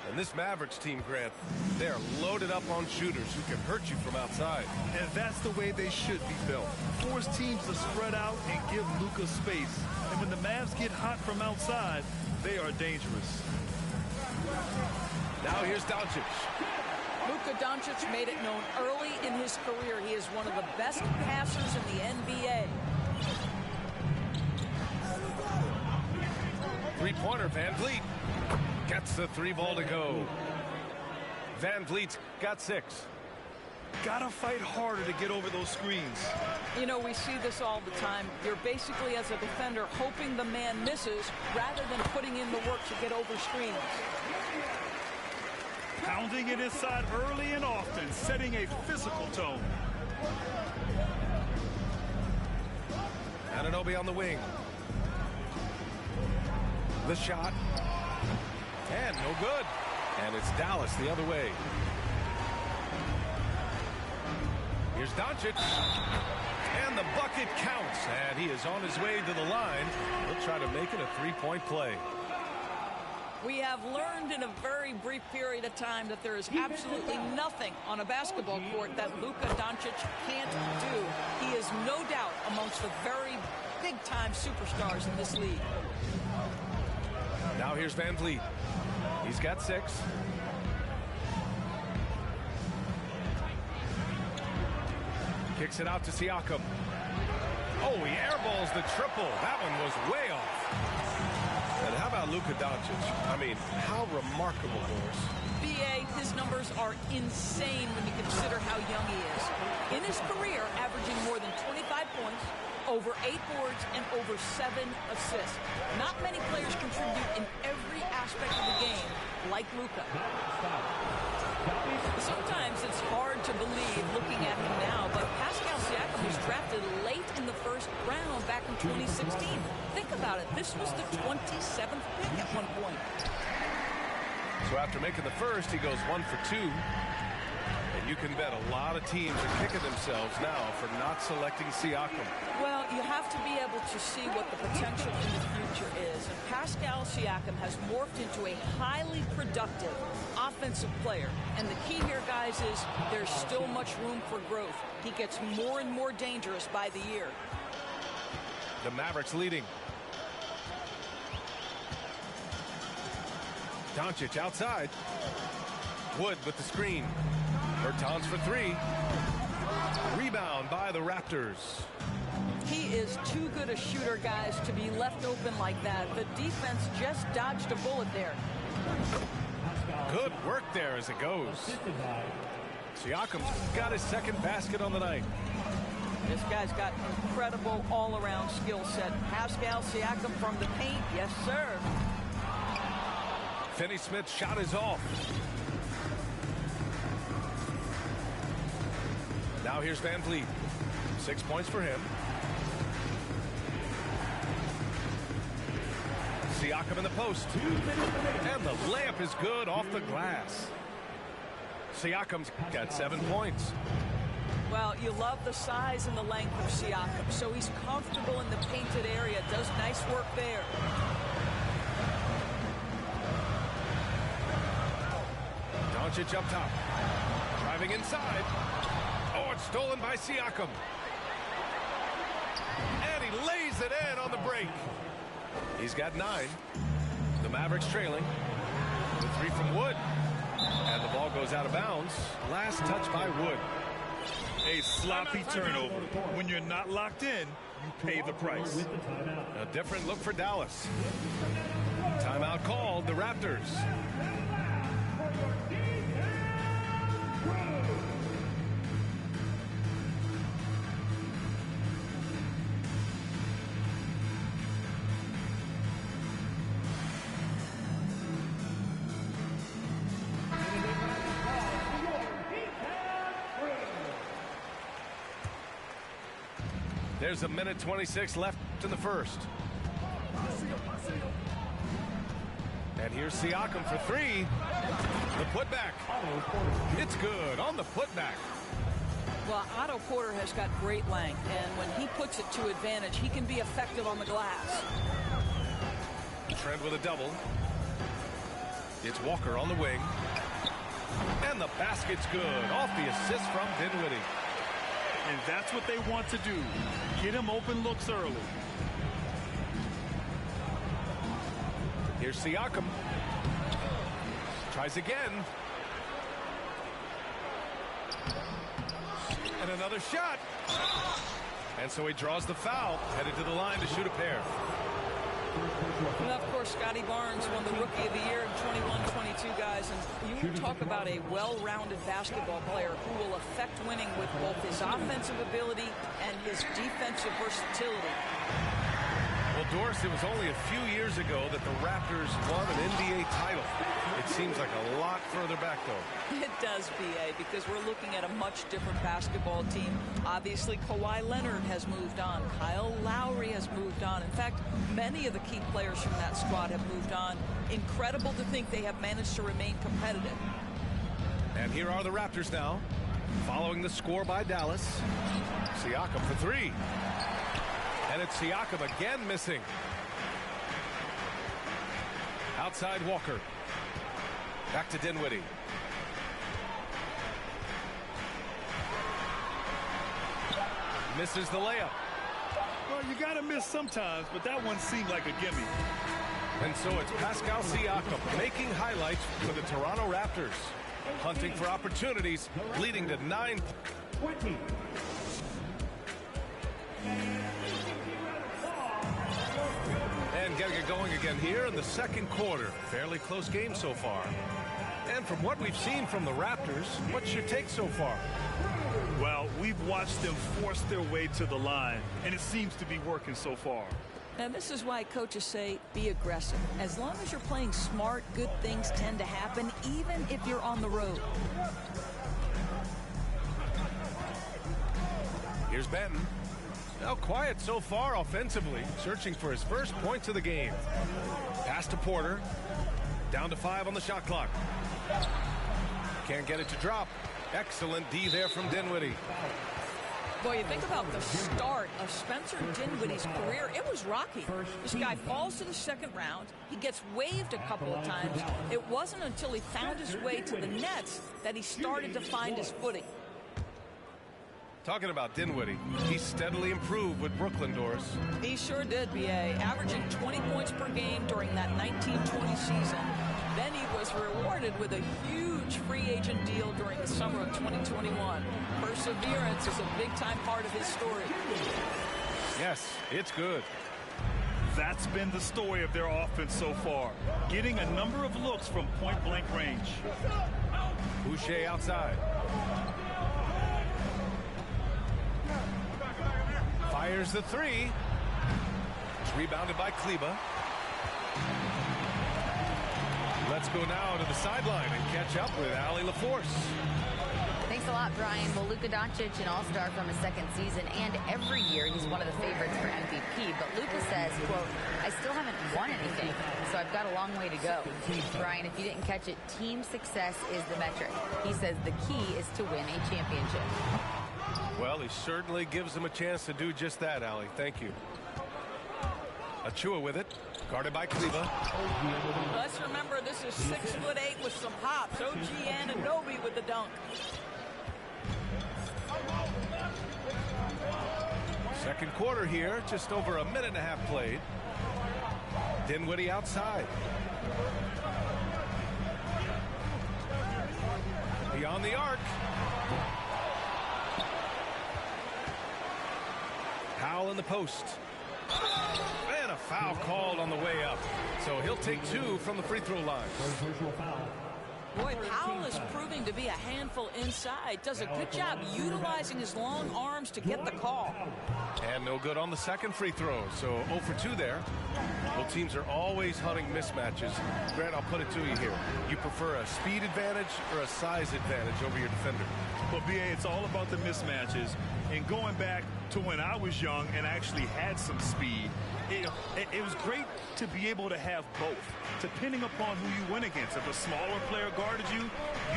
Speaker 3: And this Mavericks team, Grant, they're loaded up on shooters who can hurt you from outside.
Speaker 4: And that's the way they should be built. Force teams to spread out and give Luka space. And when the Mavs get hot from outside, they are dangerous.
Speaker 3: Now here's Doncic.
Speaker 5: Luka Doncic made it known early in his career he is one of the best passers in the NBA.
Speaker 3: Three-pointer, Van Vliet. Gets the 3 ball to go. Van Vliet's got 6.
Speaker 4: Gotta fight harder to get over those screens.
Speaker 5: You know, we see this all the time. You're basically, as a defender, hoping the man misses rather than putting in the work to get over screens.
Speaker 4: Pounding it inside early and often, setting a physical tone.
Speaker 3: Anunoby on the wing. The shot. And no good. And it's Dallas the other way. Here's Doncic. And the bucket counts. And he is on his way to the line. He'll try to make it a 3-point play.
Speaker 5: We have learned in a very brief period of time that there is absolutely nothing on a basketball court that Luka Doncic can't do. He is no doubt amongst the very big-time superstars in this league.
Speaker 3: Now here's Van Vliet. He's got 6. Kicks it out to Siakam. Oh, he airballs the triple. That one was way off. And how about Luka Doncic? I mean, how remarkable, Doris.
Speaker 5: B.A., his numbers are insane when you consider how young he is. In his career, averaging more than 25 points, over over 8 boards and over 7 assists. Not many players contribute in every aspect of the game like Luka. Sometimes it's hard to believe looking at him now, but Pascal Siakam was drafted late in the first round back in 2016. Think about it. This was the 27th pick at one point.
Speaker 3: So after making the first, he goes 1 for 2. And you can bet a lot of teams are kicking themselves now for not selecting Siakam.
Speaker 5: Well, you have to be able to see what the potential in the future is. And Pascal Siakam has morphed into a highly productive offensive player. And the key here, guys, is there's still much room for growth. He gets more and more dangerous by the year.
Speaker 3: The Mavericks leading. Doncic outside. Wood with the screen. Bertans for 3. Rebound by the Raptors.
Speaker 5: He is too good a shooter, guys, to be left open like that. The defense just dodged a bullet there.
Speaker 3: Good work there as it goes. Siakam's got his second basket on the night.
Speaker 5: This guy's got incredible all-around skill set. Pascal Siakam from the paint, yes, sir.
Speaker 3: Finney-Smith's shot is off. Now here's Van Vliet. 6 points for him. Siakam in the post. And the layup is good off the glass. Siakam's got 7 points.
Speaker 5: Well, you love the size and the length of Siakam, so he's comfortable in the painted area. Does nice work there.
Speaker 3: Doncic up top. Driving inside. Oh, it's stolen by Siakam. And he lays it in on the break. He's got 9. The Mavericks trailing. The 3 from Wood. And the ball goes out of bounds. Last touch by Wood.
Speaker 4: A sloppy turnover. When you're not locked in, you pay the price.
Speaker 3: A different look for Dallas. Timeout called, the Raptors. There's a minute 26 left in the first. And here's Siakam for 3. The putback. It's good on the putback.
Speaker 5: Well, Otto Porter has got great length, and when he puts it to advantage, he can be effective on the glass.
Speaker 3: Trent with a double. It's Walker on the wing. And the basket's good off the assist from Dinwiddie.
Speaker 4: And that's what they want to do. Get him open looks early.
Speaker 3: Here's Siakam. Tries again. And another shot. And so he draws the foul, headed to the line to shoot a pair.
Speaker 5: And of course, Scotty Barnes won the Rookie of the Year in 21-22, guys. And you talk about a well-rounded basketball player who will affect winning with both his offensive ability and his defensive versatility.
Speaker 3: Well, Doris, it was only a few years ago that the Raptors won an NBA title. It seems like a lot further back, though.
Speaker 5: It does, B.A., because we're looking at a much different basketball team. Obviously, Kawhi Leonard has moved on. Kyle Lowry has moved on. In fact, many of the key players from that squad have moved on. Incredible to think they have managed to remain competitive.
Speaker 3: And here are the Raptors now, following the score by Dallas. Siakam for 3. And it's Siakam again missing. Outside Walker. Back to Dinwiddie. Misses the layup.
Speaker 4: Well, you got to miss sometimes, but that one seemed like a gimme.
Speaker 3: And so it's Pascal Siakam making highlights for the Toronto Raptors. Hunting for opportunities, leading to 9.
Speaker 6: 20.
Speaker 3: And getting it going again here in the second quarter. Fairly close game so far. And from what we've seen from the Raptors, what's your take so far?
Speaker 4: Well, we've watched them force their way to the line, and it seems to be working so far.
Speaker 5: And this is why coaches say be aggressive. As long as you're playing smart, good things tend to happen, even if you're on the road.
Speaker 3: Here's Benton. Now quiet so far offensively, searching for his first points of the game. Pass to Porter. Down to 5 on the shot clock. Can't get it to drop. Excellent D there from Dinwiddie.
Speaker 5: Boy, you think about the start of Spencer Dinwiddie's career. It was rocky. This guy falls to the second round. He gets waived a couple of times. It wasn't until he found his way to the Nets that he started to find his footing.
Speaker 3: Talking about Dinwiddie, he steadily improved with Brooklyn, Doris.
Speaker 5: He sure did, B.A., averaging 20 points per game during that 1920 season. Then he was rewarded with a huge free agent deal during the summer of 2021. Perseverance is a big-time part of his story.
Speaker 3: Yes, it's good.
Speaker 4: That's been the story of their offense so far, getting a number of looks from point-blank range.
Speaker 3: Boucher outside. Fires the three. It's rebounded by Kleba. Let's go now to the sideline and catch up with Allie LaForce.
Speaker 1: Thanks a lot, Brian. Well, Luka Doncic, an all-star from his second season, and every year he's one of the favorites for MVP. But Luka says, quote, I still haven't won anything, so I've got a long way to go. Brian, if you didn't catch it, team success is the metric. He says the key is to win a championship.
Speaker 3: Well, he certainly gives them a chance to do just that, Allie. Thank you. Achua with it. Guarded by Kleba.
Speaker 5: Let's remember this is 6'8" with some hops. OG Anunoby with the dunk.
Speaker 3: Second quarter here, just over a minute and a half played. Dinwiddie outside. Beyond the arc. Powell in the post. And a foul called on the way up. So he'll take 2 from the free throw line.
Speaker 5: Boy, Powell is proving to be a handful inside. Does a good job utilizing his long arms to get the call.
Speaker 3: And no good on the second free throw. So 0 for 2 there. Well, teams are always hunting mismatches. Grant, I'll put it to you here. You prefer a speed advantage or a size advantage over your defender?
Speaker 4: Well, B.A., it's all about the mismatches. And going back to when I was young and actually had some speed, it was great to be able to have both, depending upon who you went against. If a smaller player guarded you,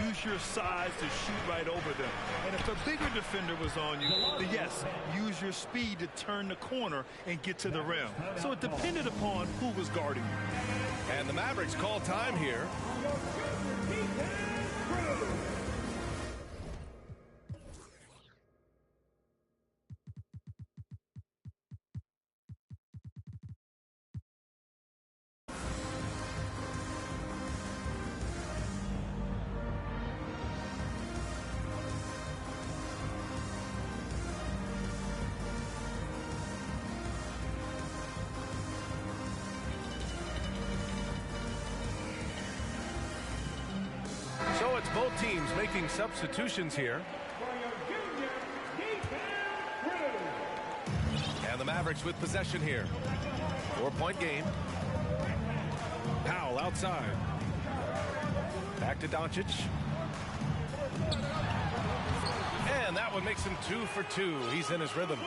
Speaker 4: use your size to shoot right over them. And if a bigger defender was on you, then yes, use your speed to turn the corner and get to the rim. So it depended upon who was guarding you.
Speaker 3: And the Mavericks call time here. So it's both teams making substitutions here. And the Mavericks with possession here. 4-point game. Powell outside. Back to Doncic. And that one makes him 2 for 2. He's in his rhythm.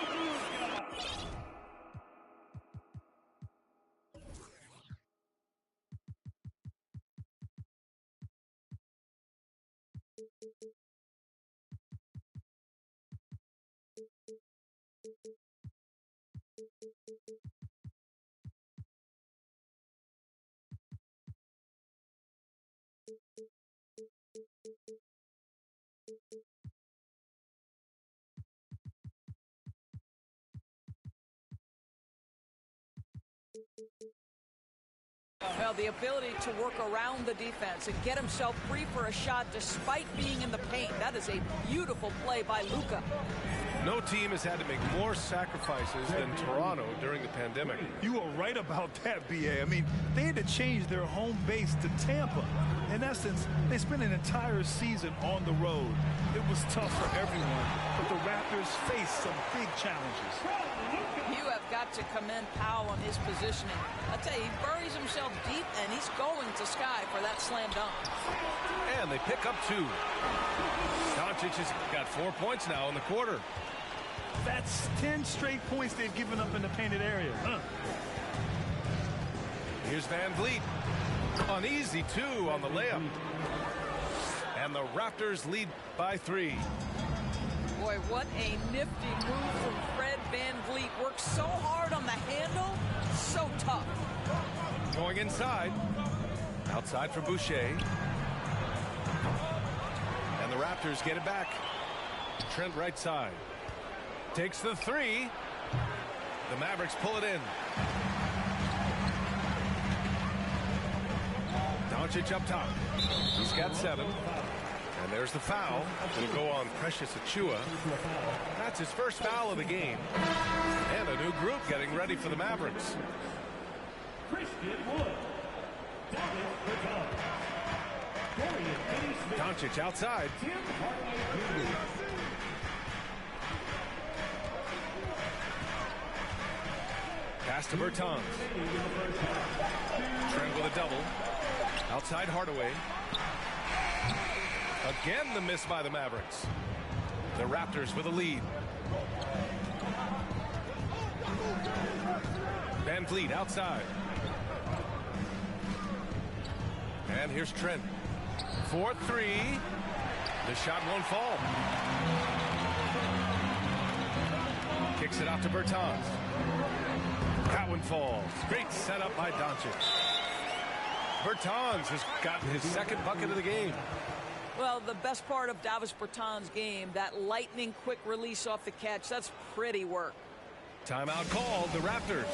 Speaker 5: Well, the ability to work around the defense and get himself free for a shot despite being in the paint. That is a beautiful play by Luka.
Speaker 3: No team has had to make more sacrifices than Toronto during the pandemic.
Speaker 4: You are right about that, B.A. I mean, they had to change their home base to Tampa. In essence, they spent an entire season on the road. It was tough for everyone, but the Raptors faced some big challenges.
Speaker 5: You have got to commend Powell on his positioning. I tell you, he buries himself deep, and he's going to Sky for that slam dunk.
Speaker 3: And they pick up 2. Doncic has got 4 points now in the quarter.
Speaker 4: That's 10 straight points they've given up in the painted area.
Speaker 3: Here's Van Vliet. An easy 2 on the layup. And the Raptors lead by 3.
Speaker 5: Boy, what a nifty move from Fred Van Vliet. Works so hard on the handle. So tough.
Speaker 3: Going inside. Outside for Boucher. And the Raptors get it back. Trent right side. Takes the 3. The Mavericks pull it in. Doncic up top. He's got 7. And there's the foul. Going to go on Precious Achiuwa. That's his first foul of the game. And a new group getting ready for the Mavericks. Doncic outside. Pass to Bertans. Trent with a double. Outside Hardaway. Again the miss by the Mavericks. The Raptors with a lead. Van Vliet outside. And here's Trent. 4-3. The shot won't fall. Kicks it out to Bertans. That one falls. Great setup by Doncic. Bertans has gotten his second bucket of the game.
Speaker 5: Well, the best part of Davis Bertans' game, that lightning quick release off the catch, that's pretty work.
Speaker 3: Timeout called, the Raptors.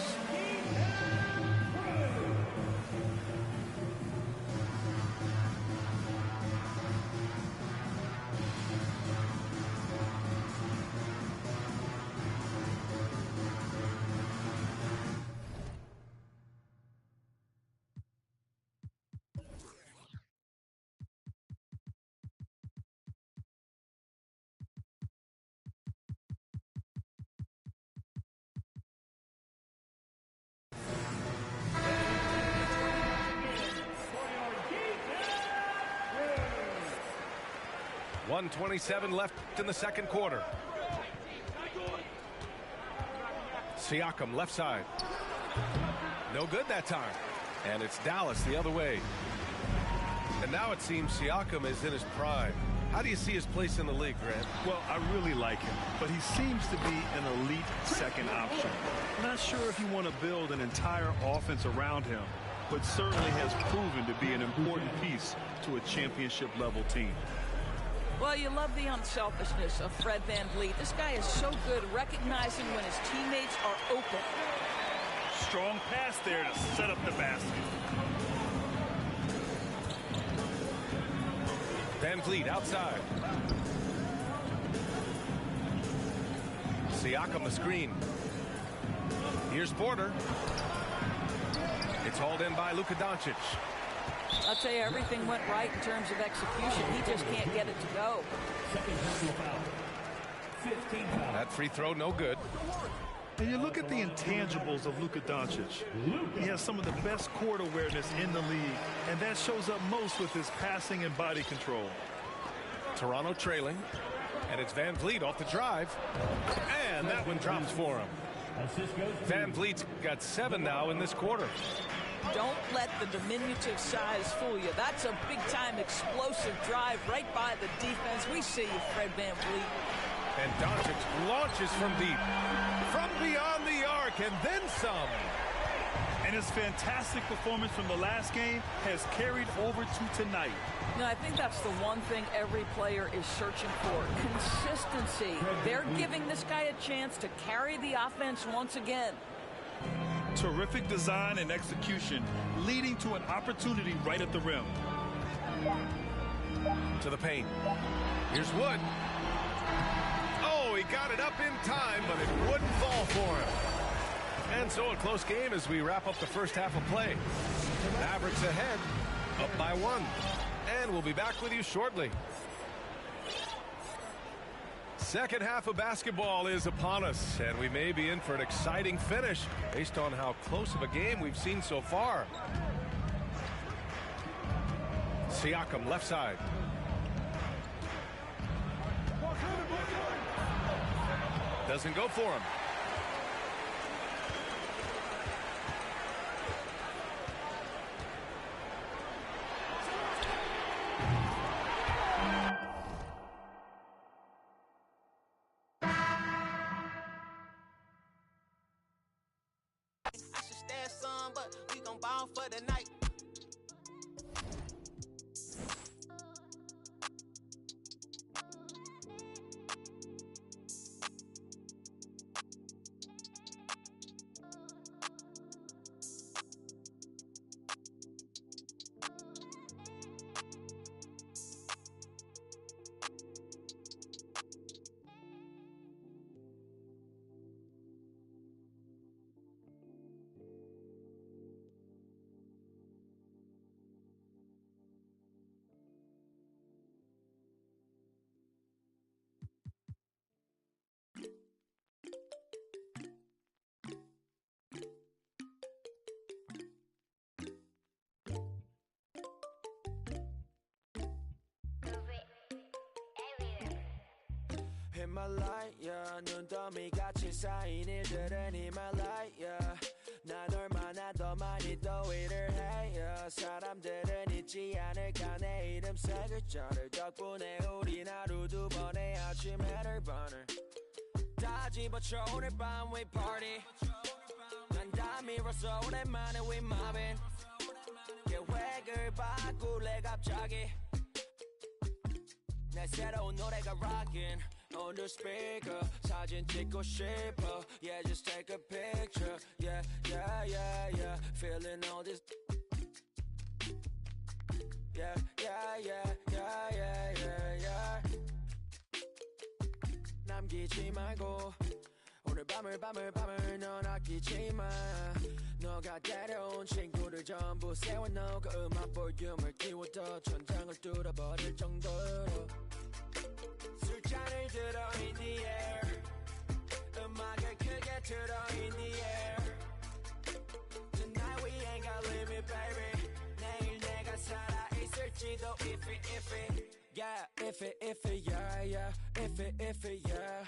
Speaker 3: .127 left in the second quarter. Siakam left side. No good that time. And it's Dallas the other way. And now it seems Siakam is in his prime. How do you see his place in the league, Grant?
Speaker 4: Well, I really like him, but he seems to be an elite second option. Not sure if you want to build an entire offense around him, but certainly has proven to be an important piece to a championship-level team.
Speaker 5: Well, you love the unselfishness of Fred Van Vliet. This guy is so good recognizing when his teammates are open.
Speaker 4: Strong pass there to set up the basket.
Speaker 3: Van Vliet outside. Siakam the screen. Here's Porter. It's hauled in by Luka Doncic.
Speaker 5: I'll tell you, everything went right in terms of execution. He just can't get it to go.
Speaker 3: That free throw, no good.
Speaker 4: And you look at the intangibles of Luka Doncic. He has some of the best court awareness in the league, and that shows up most with his passing and body control.
Speaker 3: Toronto trailing, and it's Van Vliet off the drive. And that one drops for him. Van Vliet's got 7 now in this quarter.
Speaker 5: Don't let the diminutive size fool you. That's a big-time explosive drive right by the defense. We see you, Fred Van Vliet.
Speaker 3: And Doncic launches from deep, from beyond the arc, and then some.
Speaker 4: And his fantastic performance from the last game has carried over to tonight.
Speaker 5: I think that's the one thing every player is searching for. Consistency. They're giving this guy a chance to carry the offense once again.
Speaker 4: Terrific design and execution, leading to an opportunity right at the rim.
Speaker 3: To the paint. Here's Wood. Oh, he got it up in time, but it wouldn't fall for him. And so a close game as we wrap up the first half of play. Mavericks ahead, up by 1. And we'll be back with you shortly. Second half of basketball is upon us, and we may be in for an exciting finish based on how close of a game we've seen so far. Siakam, left side. Doesn't go for him.
Speaker 9: I should stand some, but we gon' ball for the night.
Speaker 11: In my light, yeah. 눈더미 같이 쌓인 일들은 in my light, yeah. 난 얼마나 더 많이 더 일을 해, yeah. 사람들은 잊지 않을까 내 이름 세 글자를. 덕분에 우린 하루 두 번의 아침 해를 번을 다 집어쳐 오늘 밤 we party. 난 다 밀었어 오랜만에 we mobbing. 계획을 바꿀래 갑자기. 내 새로운 노래가 rockin' on the speaker. 사진 찍고 싶어. Yeah, just take a picture. Yeah, yeah, yeah, yeah. Feeling all this. Yeah, yeah, yeah, yeah, yeah, yeah, yeah. 남기지 말고 오늘 밤을 넌 아끼지 마. 너가 데려온 친구들 전부 세워놓고 그 음악 볼륨을 키워둬. 천장을 뚫어버릴 정도로 술잔을 들어 in the air. 음악을 크게 틀어 in the air. Tonight we ain't got limit baby. 내일 내가 살아있을지도 iffy yeah. Iffy yeah yeah. Iffy yeah.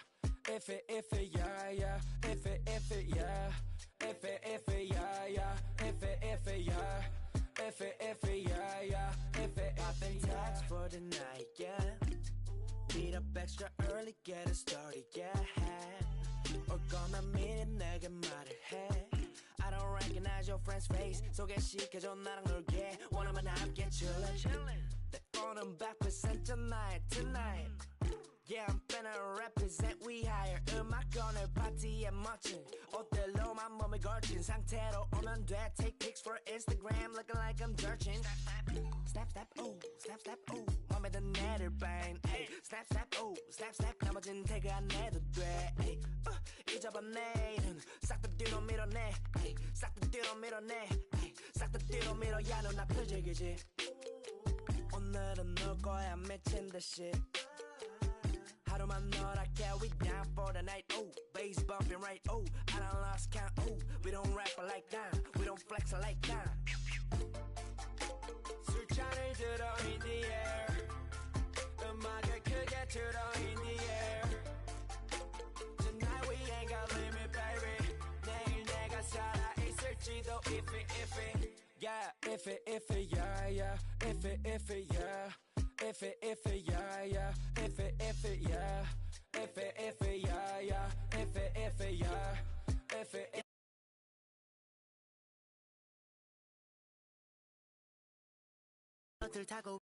Speaker 11: Iffy yeah yeah. Iffy yeah. Iffy yeah yeah. Iffy yeah. Iffy yeah yeah. Iffy tax for the night yeah. Meet up extra early, get it started, yeah. Or gonna meet it, 내게 말을 해. I don't recognize your friend's face. 소개시켜줘 나랑 놀게. 원하면 함께 chillin'. 내 오는 100% tonight. Yeah, I'm finna represent, we hire. 음악 오늘 파티에 멋진 옷들로만 몸을 걸친 상태로 오면 돼. Take pics for Instagram, looking like I'm searching. Snap, ooh, snap, ooh. 맘에 든 애들 반. Snap, ooh, snap. 나머진 태그 안 해도 돼. 잊어봐 내일은 싹 다 뒤로 밀어내. 싹 다 뒤로 밀어내. 싹 다 뒤로 밀어. 야, 너 나쁠 즐기지. 오늘은 놀 거야 미친 듯이. 하루만 놀아게, we down for the night. Oh, bass bumping right. Oh, I done lost count. Oh, we don't rap like that. We don't flex like that. 술잔을 들어 in the air. 음악을 크게 틀어 in the air. Tonight we ain't got limit, baby. 내일 내가 살아있을지도 iffy yeah. Iffy yeah yeah. Iffy yeah. Iffy yeah yeah. Iffy yeah. Iffy yeah yeah. Iffy yeah. Iffy. 타고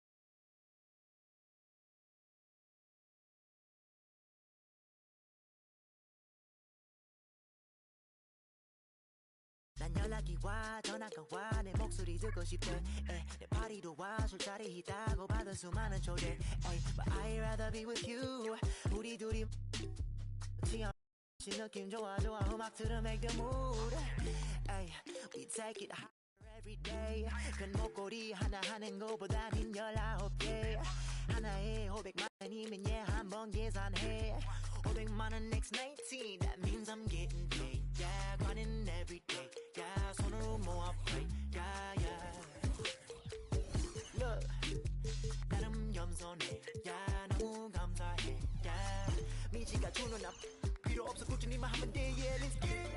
Speaker 11: 난 연락이 와 전화가 와 내 목소리 듣고 싶대 내 파리도 와 술자리 있다고 받은 수많은 초대 But I'd rather be with you 우리 둘이
Speaker 12: 느낌 좋아 좋아 음악 들어 make the mood. Ay, we take it higher every day. 큰 목걸이 하나 하는 거보다는 19개. 하나에 500만 원이면 한 번 계산해. 500만 원 next 19. That means I'm getting paid. Yeah, grinding every day. Yeah, 손으로 모아 pray. Yeah, yeah. Look, 나름 겸손해. Yeah, 너무 감사해. Yeah, 미지가 주는 앞 필요 없어 꾸준히만 하면 돼. Yeah, let's get it.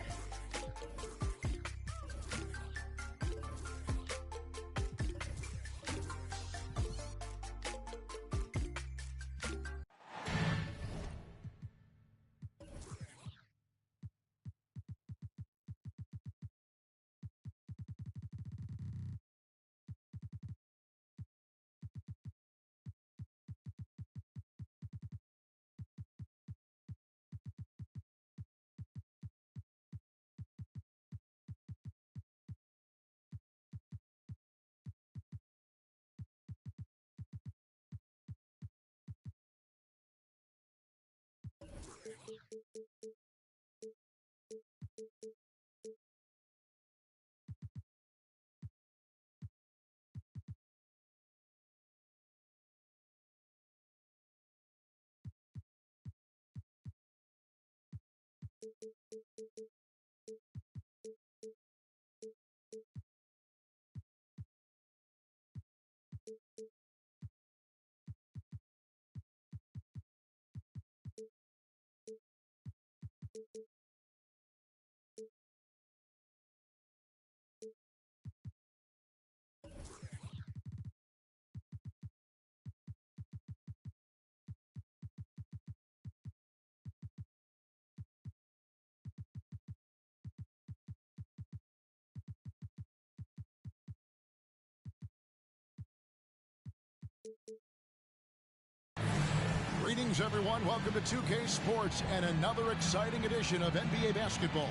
Speaker 13: Greetings, everyone. Welcome to 2K Sports and another exciting edition of NBA basketball.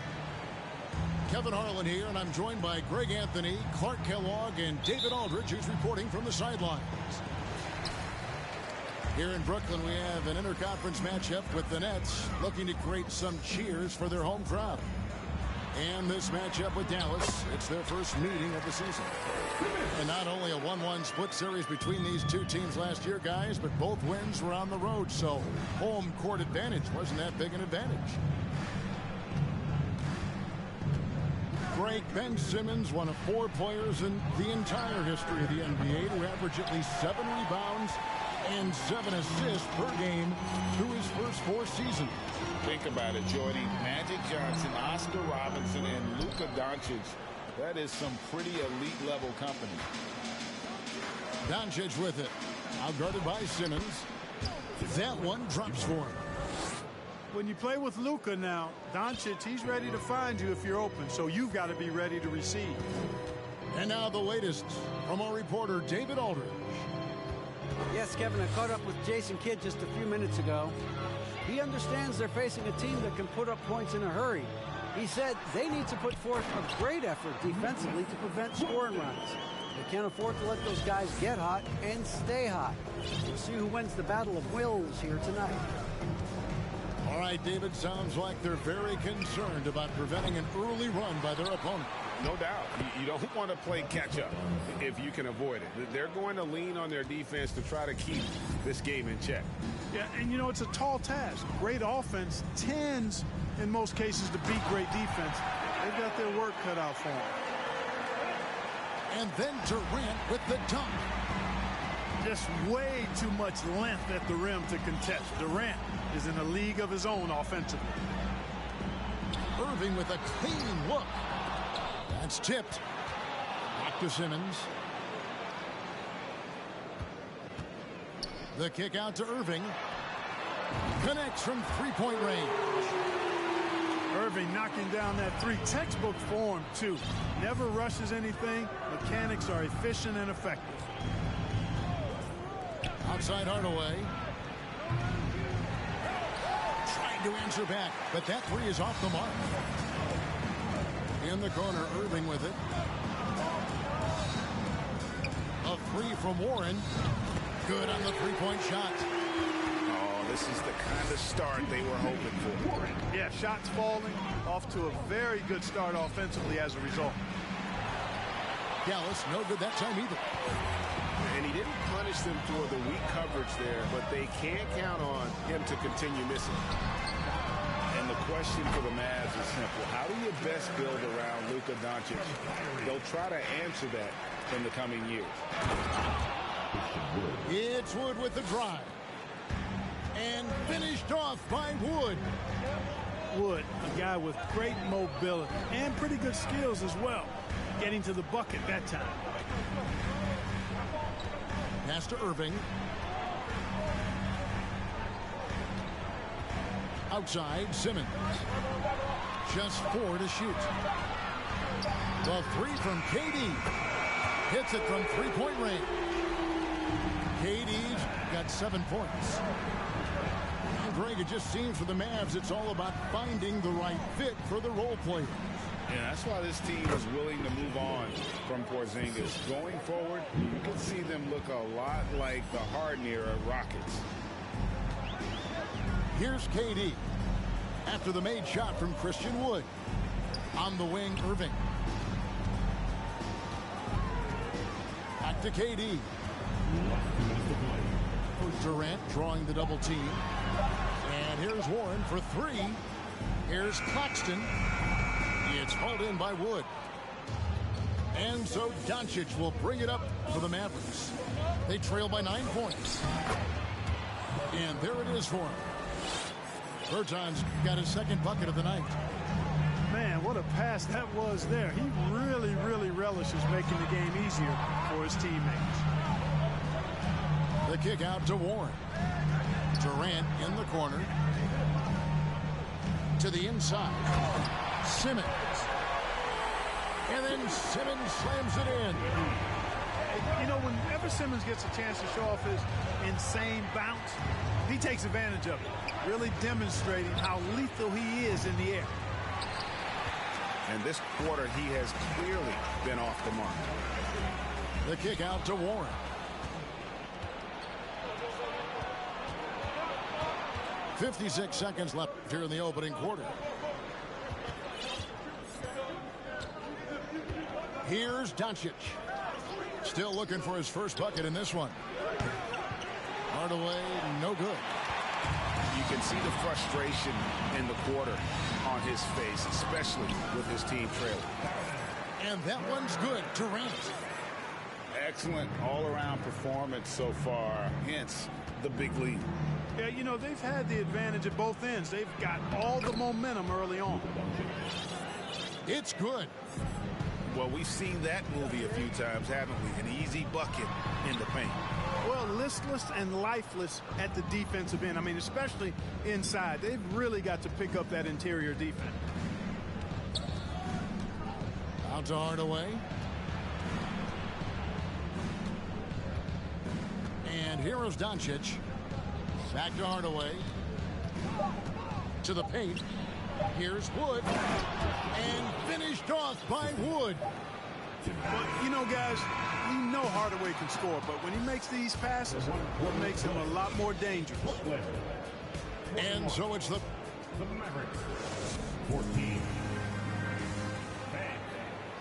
Speaker 13: Kevin Harlan here, and I'm joined by Greg Anthony, Clark Kellogg, and David Aldridge, who's reporting from the sidelines. Here in Brooklyn, we have an interconference matchup with the Nets looking to create some cheers for their home crowd. And this matchup with Dallas, it's their first meeting of the season. And not only a 1-1 split series between these two teams last year, guys, but both wins were on the road, so home court advantage wasn't that big an advantage. Greg, Ben Simmons, one of 4 players in the entire history of the NBA to average at least 7 rebounds and 7 assists per game through his first 4 seasons.
Speaker 14: Think about it, Jordy. Magic Johnson, Oscar Robinson, and Luka Doncic. That is some pretty elite level company.
Speaker 13: Doncic with it. Outguarded by Simmons. That one drops for him.
Speaker 4: When you play with Luka now, Doncic, he's ready to find you if you're open, so you've got to be ready to receive.
Speaker 13: And now the latest from our reporter, David Aldridge.
Speaker 15: Yes, Kevin, I caught up with Jason Kidd just a few minutes ago. He understands they're facing a team that can put up points in a hurry. He said they need to put forth a great effort defensively to prevent scoring runs. They can't afford to let those guys get hot and stay hot. We'll see who wins the battle of wills here tonight.
Speaker 13: All right, David, sounds like they're very concerned about preventing an early run by their opponent.
Speaker 14: No doubt. You don't want to play catch-up if you can avoid it. They're going to lean on their defense to try to keep this game in check.
Speaker 4: Yeah, and you know, it's a tall task. Great offense tends, in most cases, to beat great defense. They've got their work cut out for them.
Speaker 13: And then Durant with the dunk.
Speaker 4: Just way too much length at the rim to contest. Durant is in a league of his own offensively.
Speaker 13: Irving with a clean look. That's tipped. Back to Simmons. The kick out to Irving. Connects from three-point range.
Speaker 4: Irving knocking down that three. Textbook form, too. Never rushes anything. Mechanics are efficient and effective.
Speaker 13: Outside Hardaway. Trying to answer back, but that three is off the mark. In the corner, Irving with it. A three from Warren. Good on the three-point shot.
Speaker 14: Oh, this is the kind of start they were hoping for.
Speaker 4: Yeah, shots falling, off to a very good start offensively as a result.
Speaker 13: Dallas, no good that time either.
Speaker 14: And he didn't punish them for the weak coverage there, but they can't count on him to continue missing. And the question for the Mavs is simple. How do you best build around Luka Doncic? They'll try to answer that in the coming years.
Speaker 13: It's Wood with the drive. And finished off by Wood.
Speaker 4: Wood, a guy with great mobility and pretty good skills as well. Getting to the bucket that time.
Speaker 13: Pass to Irving. Outside, Simmons. Just 4 to shoot. The 3 from KD. Hits it from three-point range. KD's got 7 points. And Greg, it just seems for the Mavs it's all about finding the right fit for the role players.
Speaker 14: Yeah, that's why this team is willing to move on from Porzingis. Going forward, you can see them look a lot like the Harden-era Rockets.
Speaker 13: Here's KD. After the made shot from Christian Wood. On the wing, Irving. Back to KD. Durant drawing the double team. And here's Warren for 3. Here's Claxton. It's hauled in by Wood. And so Doncic will bring it up for the Mavericks. They trail by 9 points. And there it is for him. Berton's got his second bucket of the night.
Speaker 4: Man, what a pass that was there. He really, really relishes making the game easier for his teammates.
Speaker 13: The kick out to Warren. Durant in the corner. To the inside. Simmons. And then Simmons slams it in.
Speaker 4: You know, whenever Simmons gets a chance to show off his insane bounce, he takes advantage of it, really demonstrating how lethal he is in the air.
Speaker 14: And this quarter, he has clearly been off the mark.
Speaker 13: The kick out to Warren. .56 seconds left here in the opening quarter. Here's Doncic. Still looking for his first bucket in this one. Hardaway, no good.
Speaker 14: You can see the frustration in the quarter on his face, especially with his team trailing.
Speaker 13: And that one's good. Durant.
Speaker 14: Excellent all-around performance so far, hence the big lead.
Speaker 4: Yeah, you know, they've had the advantage at both ends. They've got all the momentum early on.
Speaker 13: It's good.
Speaker 14: Well, we've seen that movie a few times, haven't we? An easy bucket in the paint.
Speaker 4: Well, listless and lifeless at the defensive end. I mean, especially inside. They've really got to pick up that interior defense.
Speaker 13: Out to Hardaway. And here is Doncic. Back to Hardaway. To the paint. Here's Wood. And finished off by Wood.
Speaker 4: But, you know, guys, we know Hardaway can score, but when he makes these passes, it makes him a lot more dangerous.
Speaker 13: And so it's the
Speaker 6: Mavericks. 14.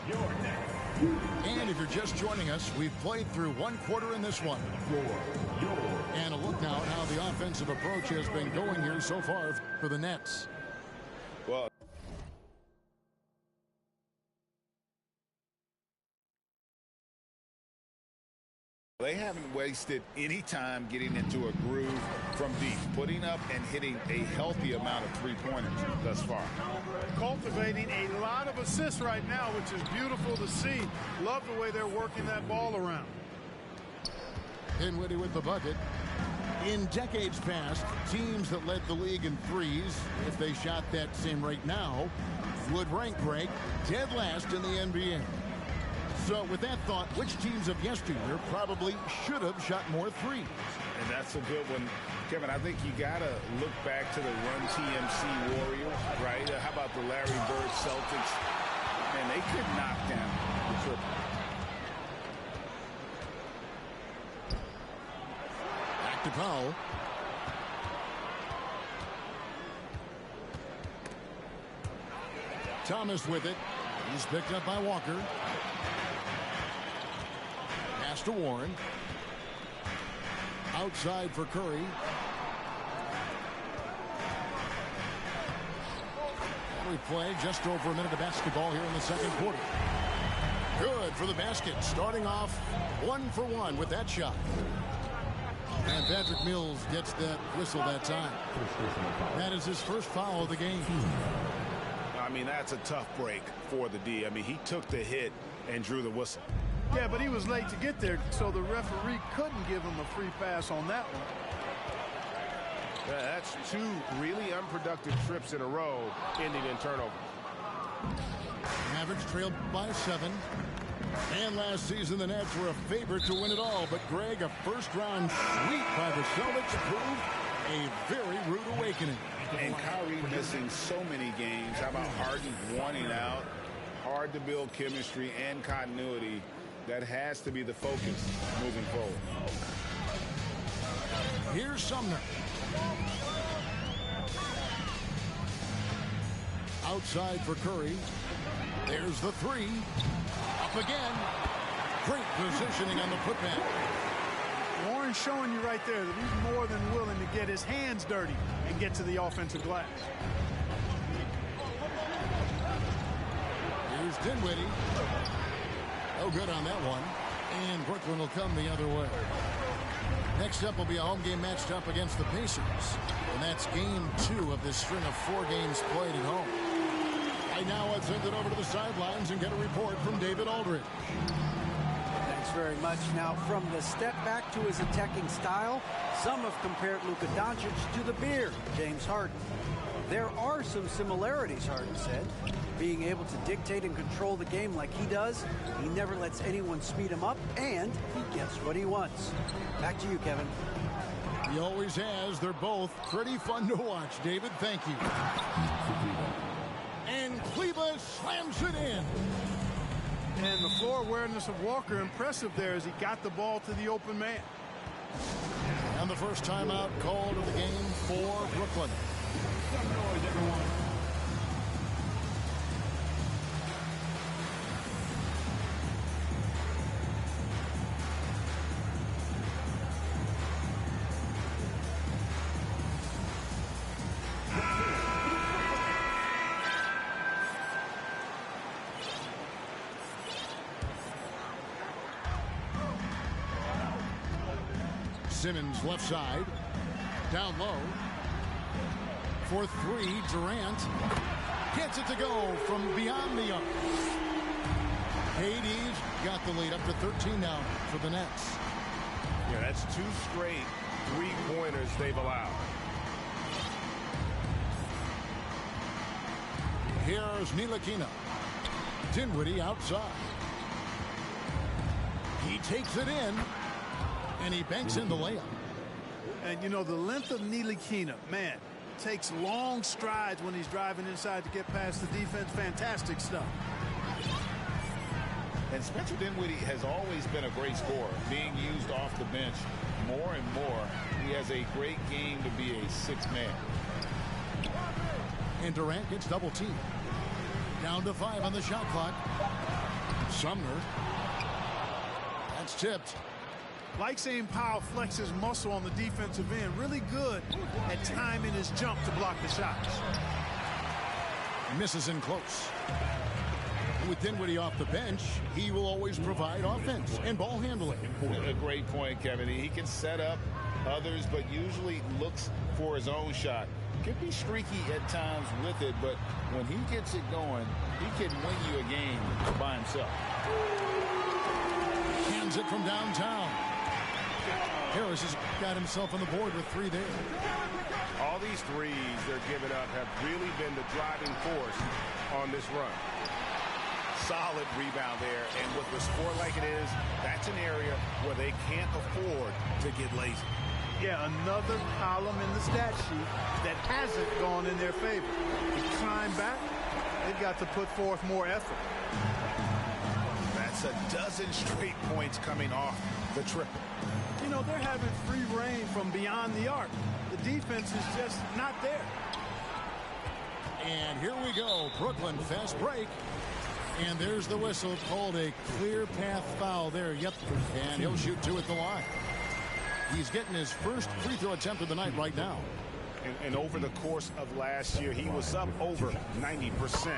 Speaker 6: You're next.
Speaker 13: And if you're just joining us, we've played through one quarter in this one. And a look now at how the offensive approach has been going here so far for the Nets.
Speaker 14: Well, they haven't wasted any time getting into a groove from deep, putting up and hitting a healthy amount of three-pointers thus far.
Speaker 4: Cultivating a lot of assists right now, which is beautiful to see. Love the way they're working that ball around.
Speaker 13: Dinwiddie with the bucket. In decades past, teams that led the league in threes, if they shot that same rate now, would rank Greg dead last in the NBA. So with that thought, which teams of yesteryear probably should have shot more threes?
Speaker 14: And that's a good one. Kevin, I think you got to look back to the Run TMC Warriors, right? How about the Larry Bird Celtics? Man, they could knock down the triple.
Speaker 13: Back to Powell. Thomas with it. He's picked up by Walker. Pass to Warren. Outside for Curry. We play just over a minute of basketball here in the second quarter. Good for the basket. Starting off 1 for 1 with that shot. And Patrick Mills gets that whistle that time. That is his first foul of the game.
Speaker 14: I mean, that's a tough break for the D. I mean, he took the hit and drew the whistle.
Speaker 4: Yeah, but he was late to get there, so the referee couldn't give him a free pass on that one.
Speaker 14: Yeah, that's 2 really unproductive trips in a row ending in turnover.
Speaker 13: Mavericks trailed by 7. And last season, the Nets were a favorite to win it all. But, Greg, a first-round sweep by the Celtics proved a very rude awakening.
Speaker 14: And Kyrie missing so many games. How about Harden wanting out? Hard to build chemistry and continuity. That has to be the focus moving forward.
Speaker 13: Here's Sumner. Outside for Curry. There's the 3. Up again. Great positioning on the putback.
Speaker 4: Warren's showing you right there that he's more than willing to get his hands dirty and get to the offensive glass.
Speaker 13: Here's Dinwiddie. No good on that one. And Brooklyn will come the other way. Next up will be a home game matched up against the Pacers. And that's game 2 of this string of 4 games played at home. Right now, let's send it over to the sidelines and get a report from David Aldridge.
Speaker 15: Thanks very much. Now, from the step back to his attacking style, some have compared Luka Doncic to the beard, James Harden. There are some similarities, Harden said. Being able to dictate and control the game like he does, he never lets anyone speed him up, and he gets what he wants. Back to you, Kevin.
Speaker 13: He always has. They're both pretty fun to watch, David. Thank you. And Kleba slams it in.
Speaker 4: And the floor awareness of Walker impressive there as he got the ball to the open man.
Speaker 13: And the first timeout called of the game for Brooklyn. Some noise, everyone. Simmons left side. Down low. For 3, Durant gets it to go from beyond the arc. Hades got the lead up to 13 now for the Nets.
Speaker 14: Yeah, that's 2 straight 3-pointers they've allowed.
Speaker 13: Here's Ntilikina. Dinwiddie outside. He takes it in. And he banks in the layup.
Speaker 4: And, you know, the length of Ntilikina, man, takes long strides when he's driving inside to get past the defense. Fantastic stuff.
Speaker 14: And Spencer Dinwiddie has always been a great scorer, being used off the bench more and more. He has a great game to be a 6th man.
Speaker 13: And Durant gets double teamed. Down to 5 on the shot clock. Sumner. That's tipped.
Speaker 4: Like seeing Powell flex his muscle on the defensive end. Really good at timing his jump to block the shots.
Speaker 13: Misses in close. With Dinwiddie off the bench, he will always provide offense and ball handling.
Speaker 14: A great point, Kevin. He can set up others, but usually looks for his own shot. Could be streaky at times with it, but when he gets it going, he can win you a game by himself.
Speaker 13: Hands it from downtown. Harris has got himself on the board with 3 there.
Speaker 14: All these threes they're giving up have really been the driving force on this run. Solid rebound there, and with the score like it is, that's an area where they can't afford to get lazy.
Speaker 4: Yeah, another column in the stat sheet that hasn't gone in their favor. To climb back, they've got to put forth more effort.
Speaker 14: That's a dozen straight points coming off the triple.
Speaker 4: You know, they're having free reign from beyond the arc. The defense is just not there.
Speaker 13: And here we go. Brooklyn fast break. And there's the whistle. Called a clear path foul there. Yep. And he'll shoot 2 at the line. He's getting his first free throw attempt of the night right now.
Speaker 14: And over the course of last year, he was up over 90%.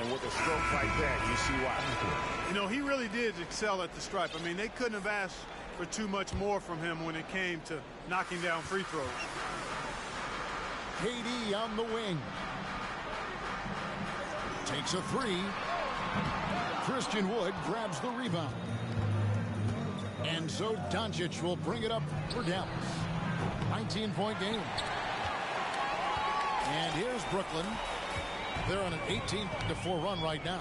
Speaker 14: And with a stroke like that, you see why.
Speaker 4: You know, he really did excel at the stripe. I mean, they couldn't have asked for too much more from him when it came to knocking down free throws.
Speaker 13: KD on the wing. Takes a 3. Christian Wood grabs the rebound. And so Doncic will bring it up for Dallas. 19-point game. And here's Brooklyn. They're on an 18-4 run right now.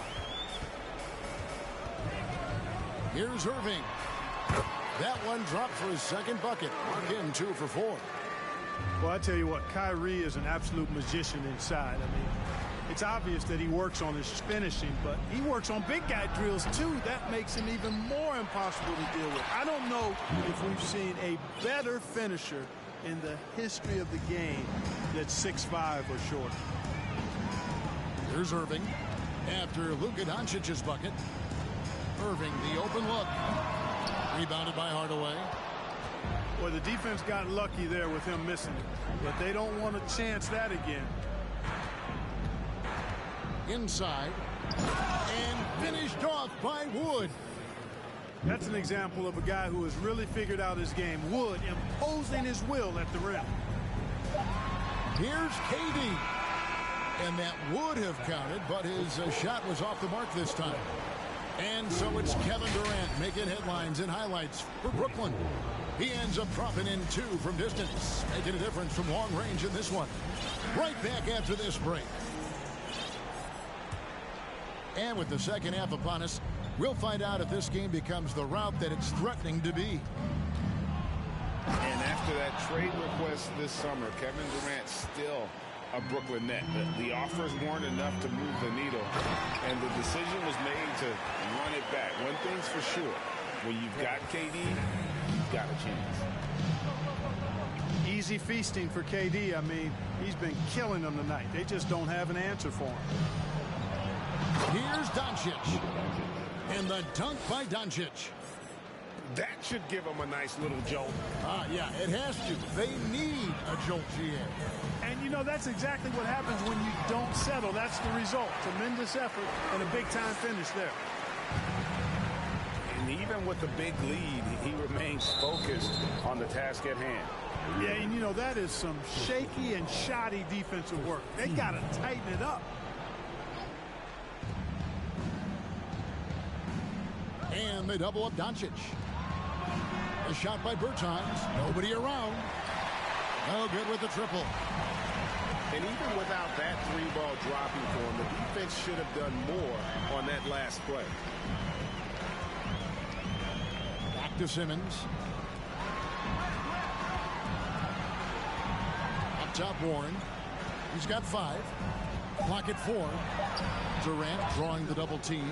Speaker 13: Here's Irving. That one dropped for his second bucket. Mark him 2 for 4.
Speaker 4: Well, I tell you what, Kyrie is an absolute magician inside. I mean, it's obvious that he works on his finishing, but he works on big guy drills too. That makes him even more impossible to deal with. I don't know if we've seen a better finisher in the history of the game that's 6'5" or shorter.
Speaker 13: Here's Irving after Luka Doncic's bucket. Irving, the open look. Rebounded by Hardaway.
Speaker 4: Well, the defense got lucky there with him missing it, but they don't want to chance that again.
Speaker 13: Inside and finished off by Wood.
Speaker 4: That's an example of a guy who has really figured out his game. Wood imposing his will at the rim.
Speaker 13: Here's KD. And that would have counted, but his shot was off the mark this time. And so it's Kevin Durant making headlines and highlights for Brooklyn. He ends up dropping in 2 from distance, making a difference from long range in this one. Right back after this break. And with the second half upon us, we'll find out if this game becomes the route that it's threatening to be.
Speaker 14: And after that trade request this summer, Kevin Durant still a Brooklyn net. The offers weren't enough to move the needle, and the decision was made to run it back. One thing's for sure, when you've got KD, you've got a chance.
Speaker 4: Easy feasting for KD. I mean, he's been killing them tonight. They just don't have an answer for him.
Speaker 13: Here's Doncic. And the dunk by Doncic.
Speaker 14: That should give them a nice little jolt.
Speaker 13: Yeah, it has to. They need a jolt, GA.
Speaker 4: And, you know, that's exactly what happens when you don't settle. That's the result. Tremendous effort and a big-time finish there.
Speaker 14: And even with the big lead, he remains focused on the task at hand.
Speaker 4: Yeah, and, you know, that is some shaky and shoddy defensive work. They got to tighten it up.
Speaker 13: And they double up Doncic. A shot by Bertans. Nobody around. No good with the triple.
Speaker 14: And even without that 3-ball dropping for him, the defense should have done more on that last play.
Speaker 13: Back to Simmons. Up top, Warren. He's got 5. Clock at 4. Durant drawing the double team.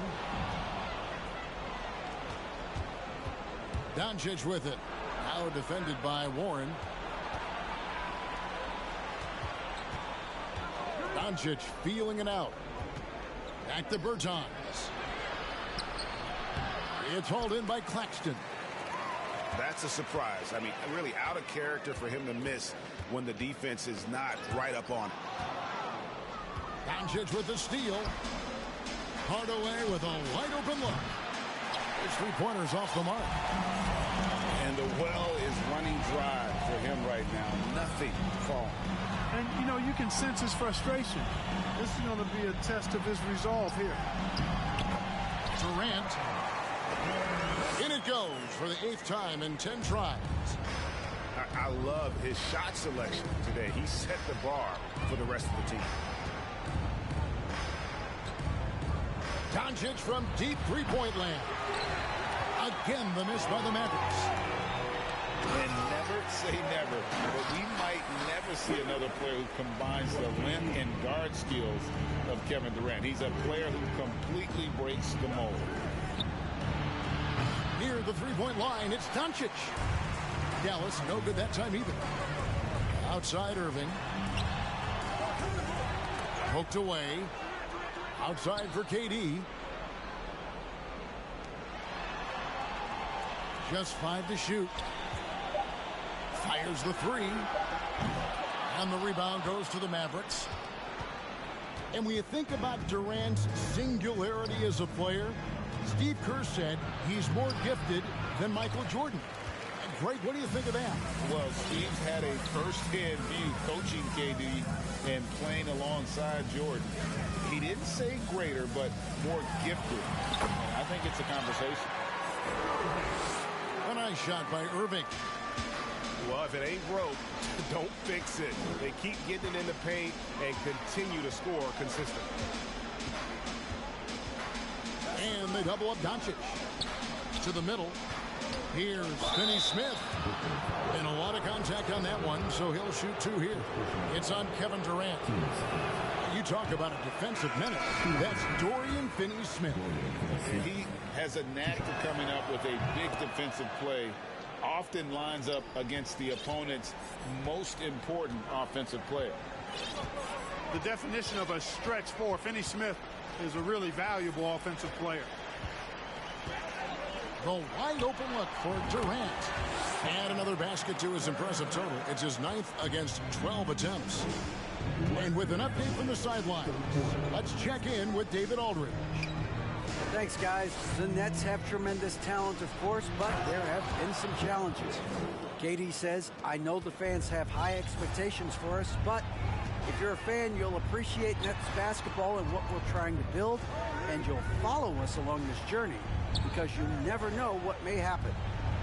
Speaker 13: Doncic with it. Now defended by Warren. Doncic feeling it out. Back to Bertans. It's hauled in by Claxton.
Speaker 14: That's a surprise. I mean, really out of character for him to miss when the defense is not right up on him.
Speaker 13: Doncic with the steal. Hardaway with a wide open look. His 3-pointers off the mark.
Speaker 14: And the well is running dry for him right now. Nothing falling.
Speaker 4: And, you know, you can sense his frustration. This is going to be a test of his resolve here.
Speaker 13: Durant. In it goes for the 8th time in 10 tries.
Speaker 14: I love his shot selection today. He set the bar for the rest of the team.
Speaker 13: Doncic from deep 3-point land. Again, the miss by the Mavericks.
Speaker 14: And never say never, but we might never see another player who combines the length and guard skills of Kevin Durant. He's a player who completely breaks the mold.
Speaker 13: Near the 3-point line, it's Doncic. Dallas, no good that time either. Outside Irving. Poked away. Outside for KD. Just 5 to shoot. Fires the 3. And the rebound goes to the Mavericks. And when you think about Durant's singularity as a player, Steve Kerr said he's more gifted than Michael Jordan. Greg, what do you think of that?
Speaker 14: Well, Steve's had a first-hand view coaching KD and playing alongside Jordan. He didn't say greater, but more gifted. I think it's a conversation.
Speaker 13: A nice shot by Irving.
Speaker 3: Well, if it ain't broke, don't fix it. They keep getting it in the paint and continue to score consistently.
Speaker 13: And they double up Doncic. To the middle. Here's Finney Smith. And a lot of contact on that one, so he'll shoot 2 here. It's on Kevin Durant. You talk about a defensive menace. That's Dorian Finney-Smith.
Speaker 14: He has a knack for coming up with a big defensive play. Often lines up against the opponent's most important offensive player.
Speaker 4: The definition of a stretch 4, Finney-Smith is a really valuable offensive player.
Speaker 13: The wide open look for Durant. And another basket to his impressive total. It's his 9th against 12 attempts. And with an update from the sideline, let's check in with David Aldridge.
Speaker 15: Thanks, guys. The Nets have tremendous talent, of course, but there have been some challenges. KD says, I know the fans have high expectations for us, but if you're a fan, you'll appreciate Nets basketball and what we're trying to build, and you'll follow us along this journey because you never know what may happen.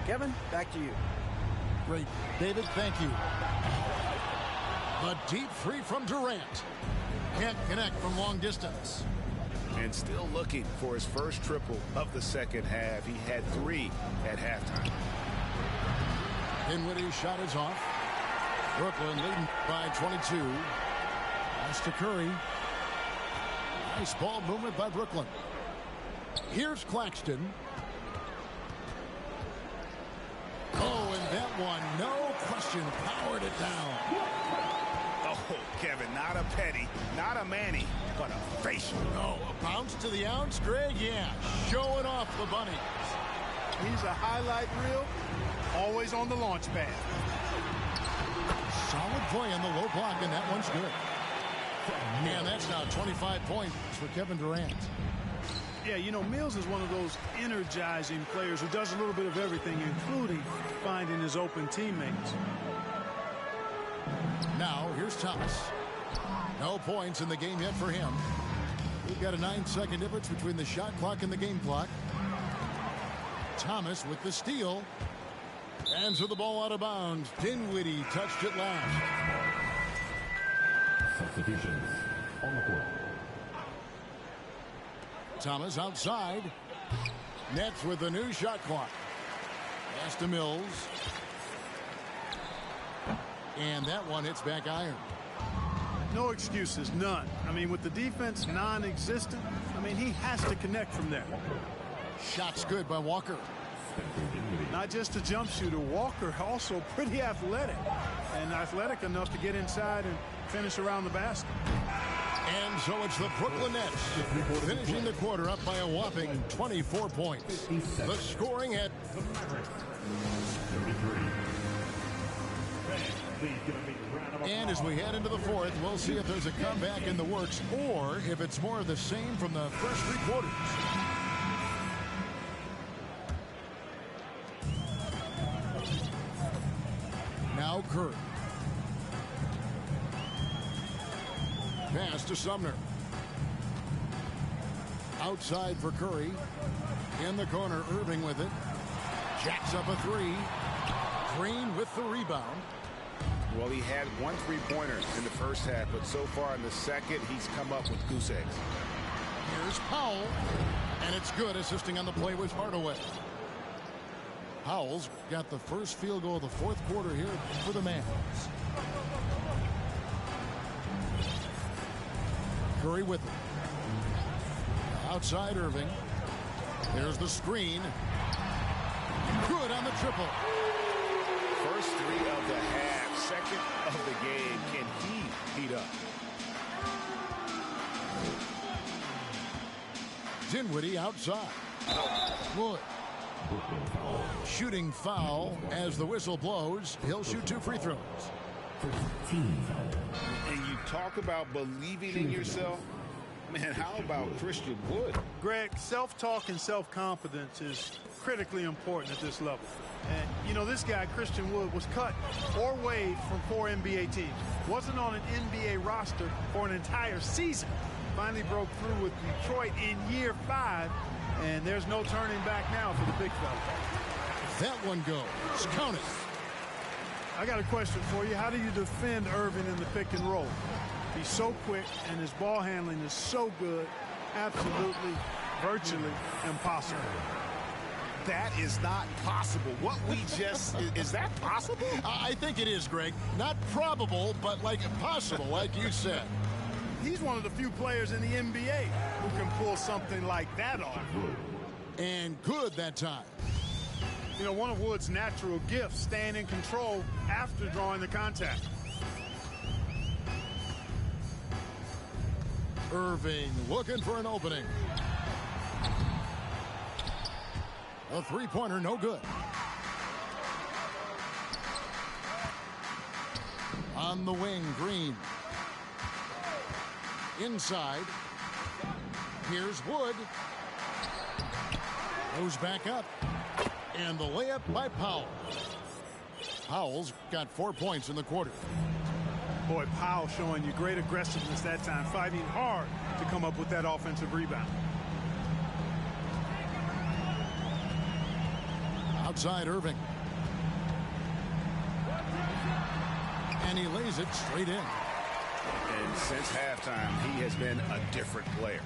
Speaker 15: Kevin, back to you.
Speaker 13: Great. David, thank you. The deep 3 from Durant. Can't connect from long distance.
Speaker 14: And still looking for his first triple of the second half. He had 3 at halftime.
Speaker 13: Dinwiddie's shot is off. Brooklyn leading by 22. Pass to Curry. Nice ball movement by Brooklyn. Here's Claxton. Oh, and that one, no question, powered it down.
Speaker 14: Oh, Kevin, not a Petty, not a Manny, but a facial.
Speaker 13: Oh, a bounce to the ounce, Greg? Yeah, showing off the bunny.
Speaker 4: He's a highlight reel, always on the launch pad.
Speaker 13: Solid play on the low block, and that one's good. And that's now 25 points for Kevin Durant.
Speaker 4: Yeah, you know, Mills is one of those energizing players who does a little bit of everything, including finding his open teammates.
Speaker 13: Now, here's Thomas. No points in the game yet for him. We've got a 9-second difference between the shot clock and the game clock. Thomas with the steal. And so the ball out of bounds. Dinwiddie touched it last.
Speaker 6: Substitutions on the court.
Speaker 13: Thomas outside. Nets with the new shot clock. Pass to Mills. And that one hits back iron.
Speaker 4: No excuses, none. I mean, with the defense non-existent, I mean, he has to connect from there.
Speaker 13: Shot's good by Walker.
Speaker 4: Not just a jump shooter. Walker also pretty athletic. And athletic enough to get inside and finish around the basket.
Speaker 13: And so it's the Brooklyn Nets finishing the quarter up by a whopping 24 points. The scoring at... And as we head into the fourth, we'll see if there's a comeback in the works or if it's more of the same from the first 3 quarters. Now Curry. Pass to Sumner. Outside for Curry. In the corner, Irving with it. Jacks up a 3. Green with the rebound.
Speaker 14: Well, he had 1 3-pointer in the first half, but so far in the second, he's come up with goose eggs.
Speaker 13: Here's Powell. And it's good. Assisting on the play was Hardaway. Powell's got the first field goal of the fourth quarter here for the Mavs. Curry with it. Outside Irving. There's the screen. Good on the triple.
Speaker 14: First 3 of the half, second of the game. Can he heat up?
Speaker 13: Dinwiddie outside. Wood. Shooting foul as the whistle blows. He'll shoot 2 free throws.
Speaker 14: And you talk about believing in yourself. Man, how about Christian Wood?
Speaker 4: Greg, self-talk and self-confidence is critically important at this level. And, you know, this guy, Christian Wood, was cut or waived from 4 NBA teams. Wasn't on an NBA roster for an entire season. Finally broke through with Detroit in year 5, and there's no turning back now for the big fella.
Speaker 13: That one goes. Count it.
Speaker 4: I got a question for you. How do you defend Irving in the pick and roll? He's so quick, and his ball handling is so good. Absolutely, virtually impossible.
Speaker 14: That is not possible. What we just, is that possible?
Speaker 13: I think it is, Greg. Not probable, but like possible, like you said.
Speaker 4: He's one of the few players in the NBA who can pull something like that off.
Speaker 13: And good that time.
Speaker 4: You know, one of Wood's natural gifts, staying in control after drawing the contact.
Speaker 13: Irving looking for an opening. A three-pointer, no good. On the wing, Green. Inside. Here's Wood. Goes back up. And the layup by Powell. Powell's got 4 points in the quarter.
Speaker 4: Boy, Powell showing you great aggressiveness that time, fighting hard to come up with that offensive rebound.
Speaker 13: Outside Irving. And he lays it straight in.
Speaker 14: And since halftime, he has been a different player.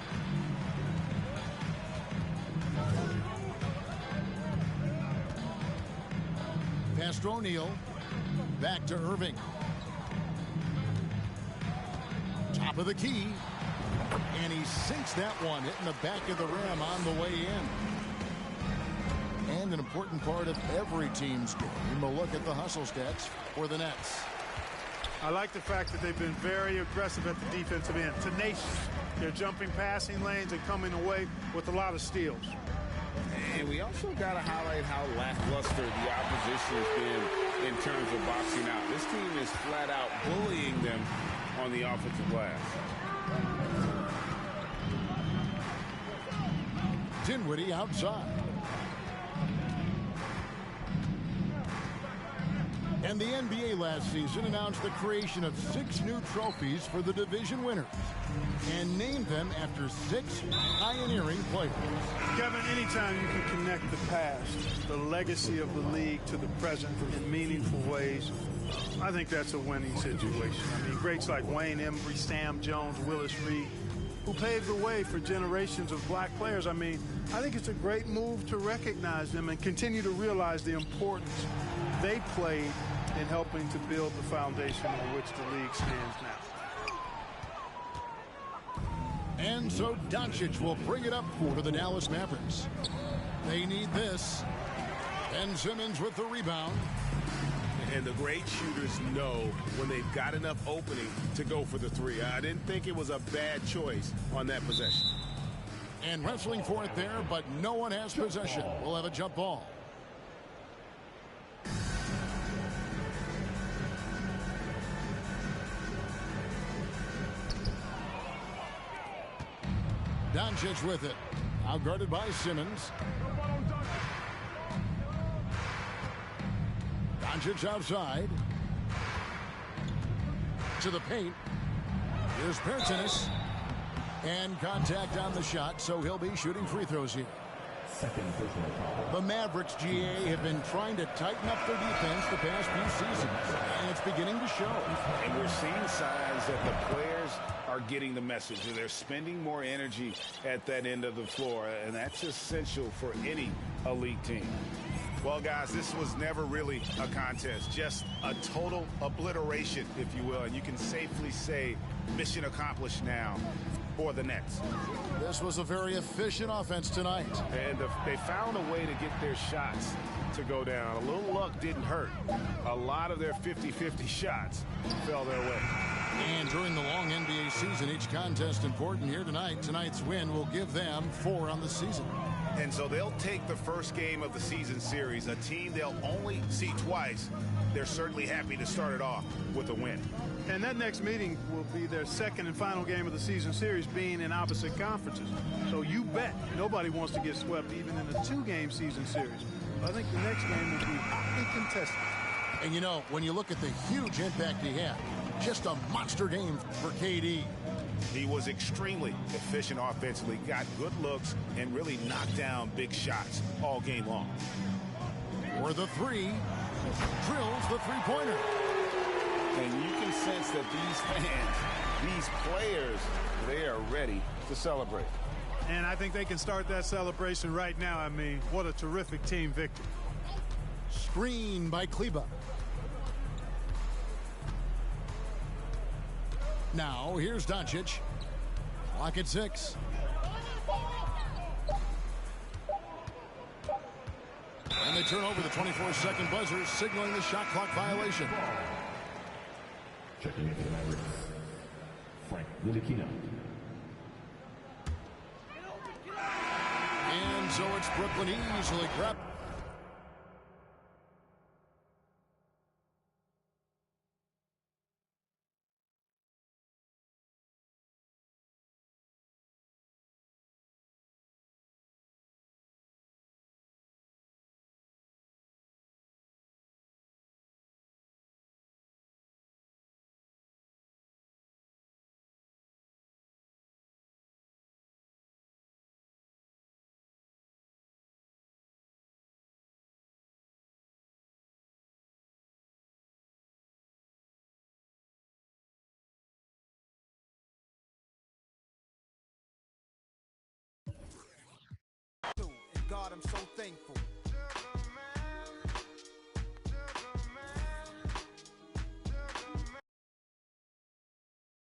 Speaker 13: Pass to O'Neal. Back to Irving. Top of the key. And he sinks that one, hitting the back of the rim on the way in. And an important part of every team's game. We'll look at the hustle stats for the Nets.
Speaker 4: I like the fact that they've been very aggressive at the defensive end. Tenacious. They're jumping passing lanes and coming away with a lot of steals.
Speaker 14: And we also got to highlight how lackluster the opposition has been in terms of boxing out. This team is flat out bullying them on the offensive glass.
Speaker 13: Dinwiddie outside. And the NBA last season announced the creation of 6 new trophies for the division winners and named them after 6 pioneering players.
Speaker 4: Kevin, anytime you can connect the past, the legacy of the league to the present in meaningful ways, I think that's a winning situation. I mean, greats like Wayne Embry, Sam Jones, Willis Reed, who paved the way for generations of black players. I mean, I think it's a great move to recognize them and continue to realize the importance they played in helping to build the foundation on which the league stands now.
Speaker 13: And so Doncic will bring it up for the Dallas Mavericks. They need this. Ben Simmons with the rebound.
Speaker 14: And the great shooters know when they've got enough opening to go for the three. I didn't think it was a bad choice on that possession.
Speaker 13: And wrestling for it there, but no one has possession. We'll have a jump ball. Doncic with it. Out guarded by Simmons. Doncic outside. To the paint. Here's Pertinis. And contact on the shot, so he'll be shooting free throws here. The Mavericks, GA, have been trying to tighten up their defense the past few seasons, and it's beginning to show.
Speaker 14: And we're seeing signs that the players are getting the message. They're spending more energy at that end of the floor, and that's essential for any elite team. Well, guys, this was never really a contest, just a total obliteration, if you will, and you can safely say mission accomplished now for the Nets.
Speaker 13: This was a very efficient offense tonight.
Speaker 14: And they found a way to get their shots to go down. A little luck didn't hurt. A lot of their 50-50 shots fell their way.
Speaker 13: And during the long NBA season, each contest important here tonight. Tonight's win will give them 4 on the season.
Speaker 14: And so they'll take the first game of the season series, a team they'll only see twice. They're certainly happy to start it off with a win.
Speaker 4: And that next meeting will be their second and final game of the season series, being in opposite conferences. So you bet nobody wants to get swept even in a 2-game season series. I think the next game will be hotly contested.
Speaker 13: And you know, when you look at the huge impact he had, just a monster game for KD.
Speaker 14: He was extremely efficient offensively, got good looks, and really knocked down big shots all game long.
Speaker 13: For the 3, drills the three-pointer.
Speaker 14: And you can sense that these fans, these players, they are ready to celebrate.
Speaker 4: And I think they can start that celebration right now. I mean, what a terrific team victory.
Speaker 13: Screen by Kleba. Now, here's Doncic. Clock at 6. And they turn over the 24-second buzzer, signaling the shot clock violation.
Speaker 6: Checking into the Mavericks, Frank Ntilikina.
Speaker 13: And so it's Brooklyn easily grabbed.
Speaker 9: And God, I'm so thankful.